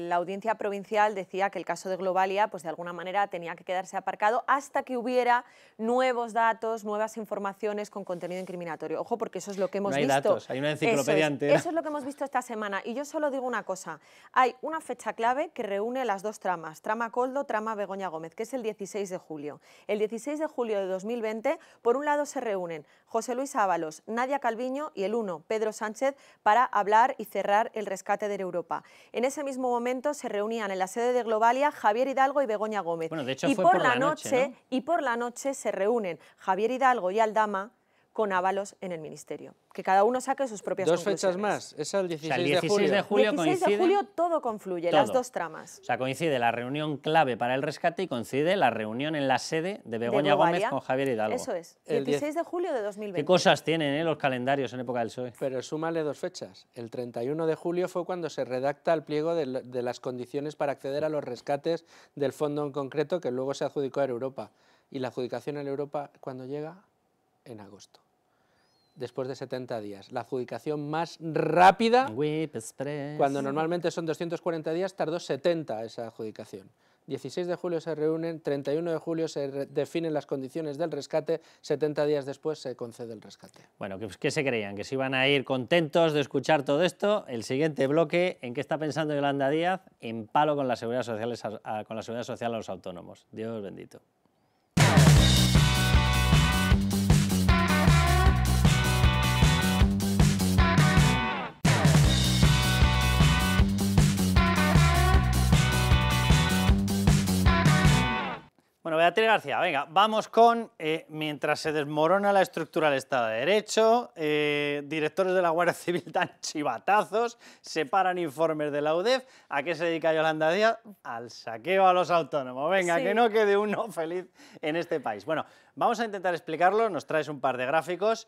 la audiencia provincial decía que el caso de Globalia, pues de alguna manera tenía que quedarse aparcado hasta que hubiera nuevos datos, nuevas informaciones con contenido incriminatorio. Ojo, porque eso es lo que hemos visto. No hay datos, hay una enciclopedia entera. Eso es lo que hemos visto esta semana. Y yo solo digo una cosa, hay una fecha clave que reúne las dos tramas, trama Koldo, trama Begoña Gómez, que es el 16 de julio. El 16 de julio de 2020, por un lado se reúnen José Luis Ábalos, Nadia Calviño y el 1, Pedro Sánchez, para hablar y cerrar el rescate de Europa. En ese mismo momento se reunían en la sede de Globalia Javier Hidalgo y Begoña Gómez. Bueno, de hecho fue por la noche, ¿no? Y por la noche se reúnen Javier Hidalgo y Aldama con Ábalos en el Ministerio. Que cada uno saque sus propias conclusiones. 2 fechas más, es el 16, o sea, el 16 de julio. 16 de julio todo confluye, todo. Las dos tramas. O sea, coincide la reunión clave para el rescate y coincide la reunión en la sede de Begoña Gómez con Javier Hidalgo. Eso es, 16 de julio de 2020. Qué cosas tienen los calendarios en época del PSOE. Pero súmale 2 fechas. El 31 de julio fue cuando se redacta el pliego de las condiciones para acceder a los rescates del fondo en concreto que luego se adjudicó a Europa. Y la adjudicación en Europa, ¿cuándo llega? En agosto. Después de 70 días. La adjudicación más rápida, cuando normalmente son 240 días, tardó 70 esa adjudicación. 16 de julio se reúnen, 31 de julio se definen las condiciones del rescate, 70 días después se concede el rescate. Bueno, ¿qué se creían? ¿Que se iban a ir contentos de escuchar todo esto? El siguiente bloque, ¿en qué está pensando Yolanda Díaz? En palo con la seguridad social a los autónomos. Dios bendito. Bueno, Beatriz García, venga, vamos con, mientras se desmorona la estructura del Estado de Derecho, directores de la Guardia Civil dan chivatazos, separan informes de la UDEF. ¿A qué se dedica Yolanda Díaz? Al saqueo a los autónomos. Venga, sí. Que no quede uno feliz en este país. Bueno, vamos a intentar explicarlo, nos traes un par de gráficos.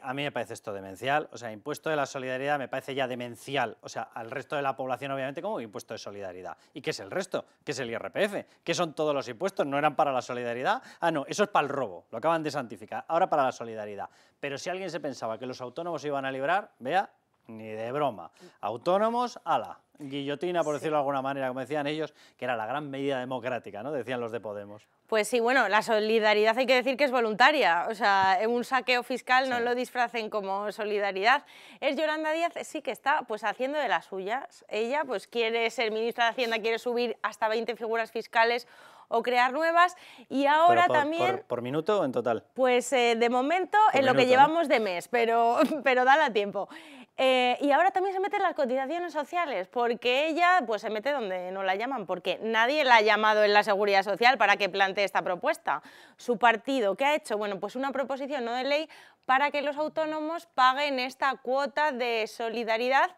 A mí me parece esto demencial, o sea, impuesto de la solidaridad me parece ya demencial, o sea, al resto de la población obviamente como impuesto de solidaridad. ¿Y qué es el resto? ¿Qué es el IRPF? ¿Qué son todos los impuestos? ¿No eran para la solidaridad? Ah, no, eso es para el robo, lo acaban de santificar, ahora para la solidaridad. Pero si alguien se pensaba que los autónomos se iban a librar, vea, ni de broma. Autónomos, ala, guillotina, por decirlo de alguna manera, como decían ellos, que era la gran medida democrática, ¿no? Decían los de Podemos. Pues sí, bueno, la solidaridad hay que decir que es voluntaria, o sea, un saqueo fiscal no lo disfracen como solidaridad. Es Yolanda Díaz, sí que está pues haciendo de las suyas. Ella pues quiere ser ministra de Hacienda, quiere subir hasta 20 figuras fiscales o crear nuevas, y ahora también... ¿Por minuto o en total? Pues de momento en lo que llevamos de mes, pero dale tiempo. Y ahora también se mete en las cotizaciones sociales, porque ella pues se mete donde no la llaman, porque nadie la ha llamado en la Seguridad Social para que plantee esta propuesta. Su partido, ¿qué ha hecho? Bueno, pues una proposición no de ley para que los autónomos paguen esta cuota de solidaridad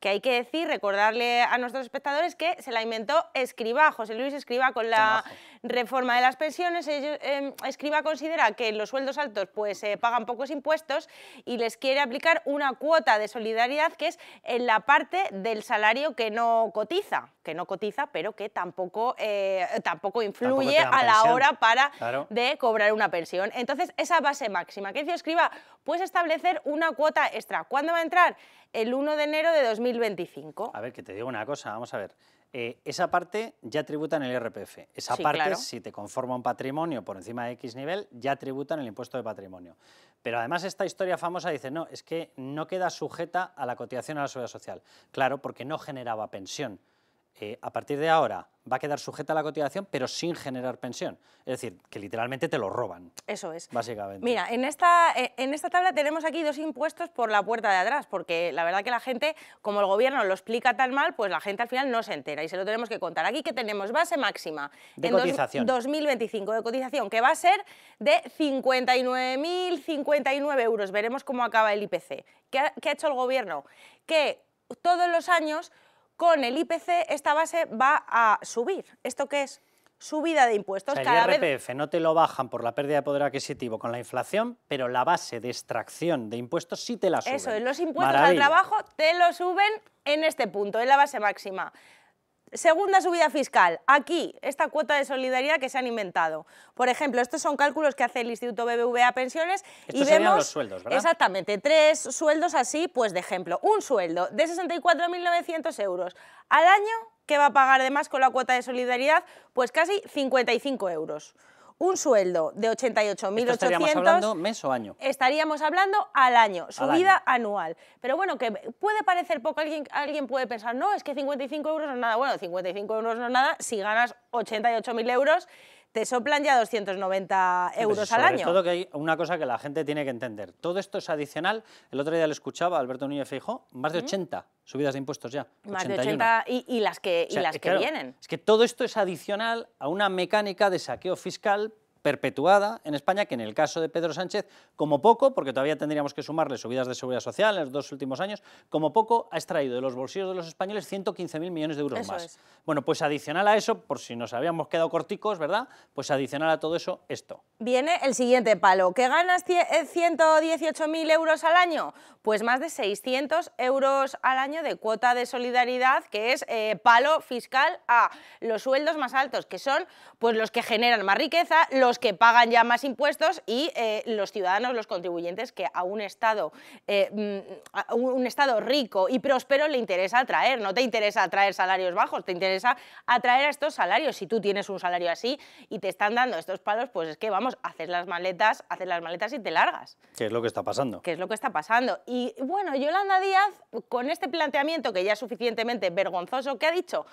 que hay que decir, recordarle a nuestros espectadores que se la inventó Escrivá, José Luis Escrivá, con la reforma de las pensiones. Escrivá considera que los sueldos altos pues pagan pocos impuestos y les quiere aplicar una cuota de solidaridad que es en la parte del salario que no cotiza, pero que tampoco influye a la hora de cobrar una pensión. Entonces, esa base máxima que dice Escrivá, puedes establecer una cuota extra. ¿Cuándo va a entrar? El 1 de enero de 2025. A ver, que te digo una cosa, vamos a ver. Esa parte ya tributa en el IRPF. Esa parte, claro, si te conforma un patrimonio por encima de X nivel, ya tributa en el impuesto de patrimonio. Pero además esta historia famosa dice, no, es que no queda sujeta a la cotización a la seguridad social. Claro, porque no generaba pensión. A partir de ahora va a quedar sujeta a la cotización, pero sin generar pensión. Es decir, que literalmente te lo roban. Eso es. Básicamente. Mira, en esta tabla tenemos aquí dos impuestos por la puerta de atrás, porque la verdad que la gente, como el gobierno lo explica tan mal, pues la gente al final no se entera y se lo tenemos que contar. Aquí que tenemos base máxima de en cotización. 2025 de cotización, que va a ser de 59.059 euros. Veremos cómo acaba el IPC. ¿Qué ha hecho el gobierno? Que todos los años, con el IPC, esta base va a subir. ¿Esto qué es? Subida de impuestos. O sea, el IRPF no te lo bajan por la pérdida de poder adquisitivo con la inflación, pero la base de extracción de impuestos sí te la suben. Eso es, los impuestos al trabajo te lo suben en este punto, en la base máxima. Segunda subida fiscal, aquí, esta cuota de solidaridad que se han inventado. Por ejemplo, estos son cálculos que hace el Instituto BBVA Pensiones y vemos los sueldos, ¿verdad? Exactamente, 3 sueldos así, pues de ejemplo. Un sueldo de 64.900 euros al año, que va a pagar además con la cuota de solidaridad, pues casi 55 euros. Un sueldo de 88.800... ¿Estaríamos hablando mes o año? Estaríamos hablando al año, subida anual. Pero bueno, que puede parecer poco, alguien puede pensar, no, es que 55 euros no es nada. Bueno, 55 euros no es nada, si ganas 88.000 euros, te soplan ya 290 euros al año. Sobre todo que hay una cosa que la gente tiene que entender. Todo esto es adicional. El otro día le escuchaba a Alberto Núñez Feijóo, más de 80 subidas de impuestos ya. Más 81. de 80 y las que, claro, vienen. Es que todo esto es adicional a una mecánica de saqueo fiscal perpetuada en España, que en el caso de Pedro Sánchez, como poco, porque todavía tendríamos que sumarle subidas de seguridad social en los 2 últimos años, como poco ha extraído de los bolsillos de los españoles 115.000 millones de euros eso más. Es. Bueno, pues adicional a eso, por si nos habíamos quedado corticos, ¿verdad? Pues adicional a todo eso, esto. Viene el siguiente palo. ¿Que ganas 118.000 euros al año? Pues más de 600 euros al año de cuota de solidaridad, que es palo fiscal a los sueldos más altos, que son pues los que generan más riqueza, los que pagan ya más impuestos y los ciudadanos, los contribuyentes que a un Estado rico y próspero le interesa atraer. No te interesa atraer salarios bajos, te interesa atraer a estos salarios. Si tú tienes un salario así y te están dando estos palos, pues es que vamos, haces las maletas y te largas. ¿Qué es lo que está pasando? ¿Qué es lo que está pasando? Y bueno, Yolanda Díaz, con este planteamiento que ya es suficientemente vergonzoso, ¿qué ha dicho?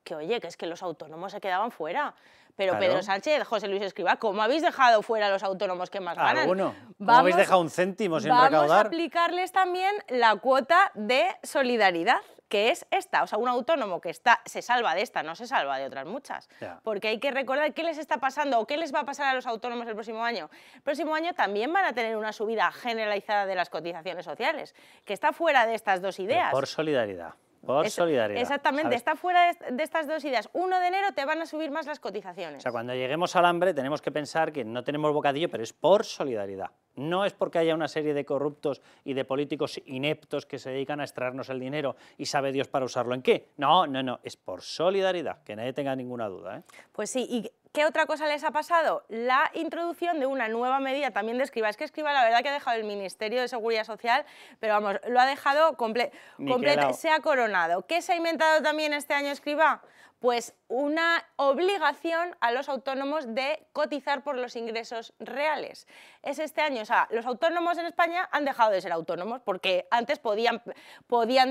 Que oye, que es que los autónomos se quedaban fuera. Pero claro. Pedro Sánchez, José Luis Escrivá, ¿cómo habéis dejado fuera a los autónomos que más ganan? ¿Cómo habéis dejado un céntimo sin recaudar? Vamos a aplicarles también la cuota de solidaridad, que es esta. O sea, un autónomo que se salva de esta, no se salva de otras muchas. Ya. Porque hay que recordar qué les está pasando o qué les va a pasar a los autónomos el próximo año. El próximo año también van a tener una subida generalizada de las cotizaciones sociales, que está fuera de estas dos ideas. Por solidaridad. Por solidaridad. Exactamente, ¿sabes? Está fuera de estas dos ideas. 1 de enero te van a subir más las cotizaciones. O sea, cuando lleguemos al hambre tenemos que pensar que no tenemos bocadillo, pero es por solidaridad. No es porque haya una serie de corruptos y de políticos ineptos que se dedican a extraernos el dinero y sabe Dios para usarlo en qué. No, es por solidaridad, que nadie tenga ninguna duda, ¿eh? Pues sí, ¿y qué otra cosa les ha pasado? La introducción de una nueva medida también de Escrivá. Es que Escrivá la verdad que ha dejado el Ministerio de Seguridad Social, pero vamos, lo ha dejado completo, se ha coronado. ¿Qué se ha inventado también este año Escrivá? Pues una obligación a los autónomos de cotizar por los ingresos reales. Es este año, o sea, los autónomos en España han dejado de ser autónomos porque antes podían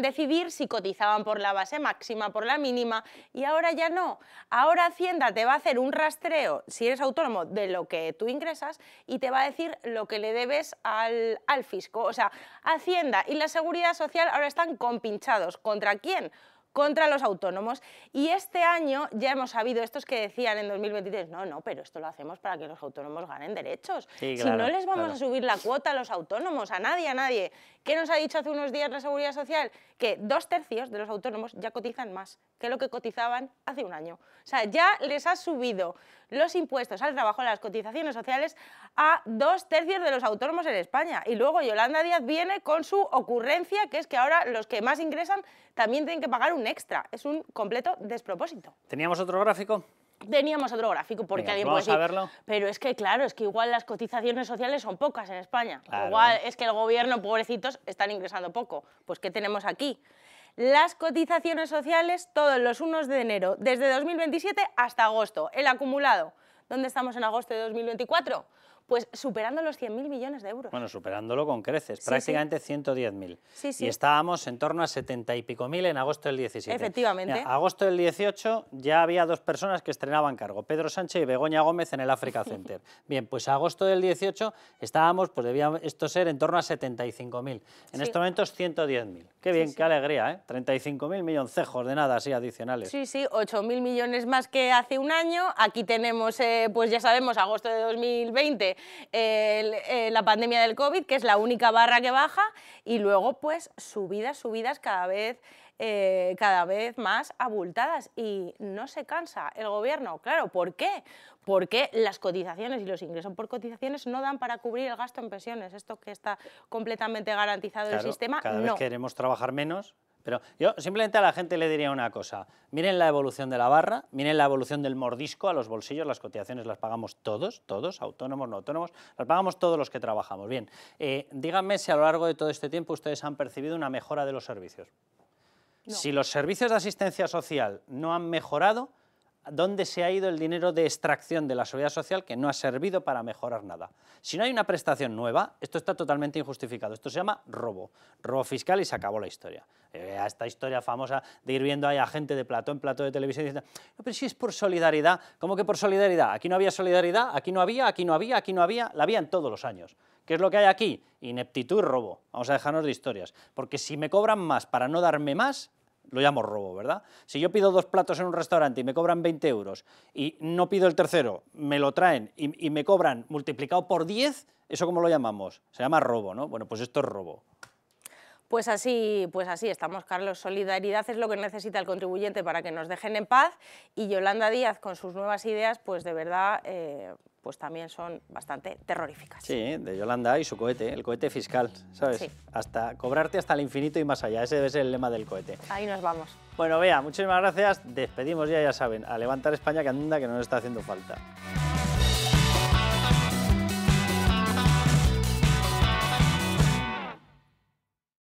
decidir si cotizaban por la base máxima, por la mínima, y ahora ya no. Ahora Hacienda te va a hacer un rastreo, si eres autónomo, de lo que tú ingresas y te va a decir lo que le debes al fisco. O sea, Hacienda y la Seguridad Social ahora están compinchados. ¿Contra quién? contra los autónomos. Y este año ya hemos sabido, estos que decían en 2023, no, pero esto lo hacemos para que los autónomos ganen derechos. Sí, si no les vamos a subir la cuota a los autónomos, a nadie. ¿Qué nos ha dicho hace unos días la Seguridad Social? Que 2/3 de los autónomos ya cotizan más que lo que cotizaban hace un año. O sea, ya les ha subido los impuestos al trabajo, las cotizaciones sociales, a 2/3 de los autónomos en España. Y luego Yolanda Díaz viene con su ocurrencia, que es que ahora los que más ingresan también tienen que pagar un extra. Es un completo despropósito. ¿Teníamos otro gráfico? Teníamos otro gráfico, porque alguien puede decir, verlo. pero es que claro, es que igual las cotizaciones sociales son pocas en España. Claro. Igual es que el gobierno, pobrecitos, están ingresando poco. Pues ¿qué tenemos aquí? Las cotizaciones sociales todos los 1 de enero, desde 2027 hasta agosto, el acumulado. ¿Dónde estamos en agosto de 2024? Pues superando los 100.000 millones de euros. Bueno, superándolo con creces, Sí, prácticamente 110.000. Sí, sí. Y estábamos en torno a 70 y pico mil en agosto del 17. Efectivamente. Mira, agosto del 18 ya había 2 personas que estrenaban cargo, Pedro Sánchez y Begoña Gómez en el Africa Center. Bien, pues agosto del 18 estábamos, pues debía esto ser en torno a 75.000. En Sí. estos momentos 110.000. Qué bien, Sí, sí. qué alegría, ¿eh? 35.000 milloncejos de nada así adicionales. Sí, 8.000 millones más que hace un año. Aquí tenemos, pues ya sabemos, agosto de 2020, la pandemia del COVID, que es la única barra que baja, y luego pues subidas cada vez más abultadas, y no se cansa el gobierno. Claro, ¿por qué? Porque las cotizaciones y los ingresos por cotizaciones no dan para cubrir el gasto en pensiones. Esto que está completamente garantizado Claro, el sistema, cada no. vez queremos trabajar menos. Pero yo simplemente a la gente le diría una cosa, miren la evolución de la barra, miren la evolución del mordisco a los bolsillos, las cotizaciones las pagamos todos, autónomos, no autónomos, las pagamos todos los que trabajamos. Bien, díganme si a lo largo de todo este tiempo ustedes han percibido una mejora de los servicios. No. Si los servicios de asistencia social no han mejorado, ¿dónde se ha ido el dinero de extracción de la seguridad social que no ha servido para mejorar nada? Si no hay una prestación nueva, esto está totalmente injustificado. Esto se llama robo fiscal, y se acabó la historia. Esta historia famosa de ir viendo ahí a gente de plató en plató de televisión diciendo, no, pero si es por solidaridad. ¿Cómo que por solidaridad? Aquí no había solidaridad, aquí no había, la había en todos los años. ¿Qué es lo que hay aquí? Ineptitud y robo. Vamos a dejarnos de historias. Porque si me cobran más para no darme más, lo llamo robo, ¿verdad? Si yo pido 2 platos en un restaurante y me cobran 20 euros y no pido el tercero, me lo traen y me cobran multiplicado por 10, ¿eso cómo lo llamamos? Se llama robo, ¿no? Bueno, pues esto es robo. Pues así estamos, Carlos. Solidaridad es lo que necesita el contribuyente para que nos dejen en paz, y Yolanda Díaz con sus nuevas ideas, pues de verdad, pues también son bastante terroríficas. Sí, de Yolanda y su cohete, el cohete fiscal, ¿sabes? Sí. Hasta cobrarte hasta el infinito y más allá, ese debe ser el lema del cohete. Ahí nos vamos. Bueno, Bea, muchísimas gracias, despedimos ya saben, a levantar España, que anda, que no nos está haciendo falta.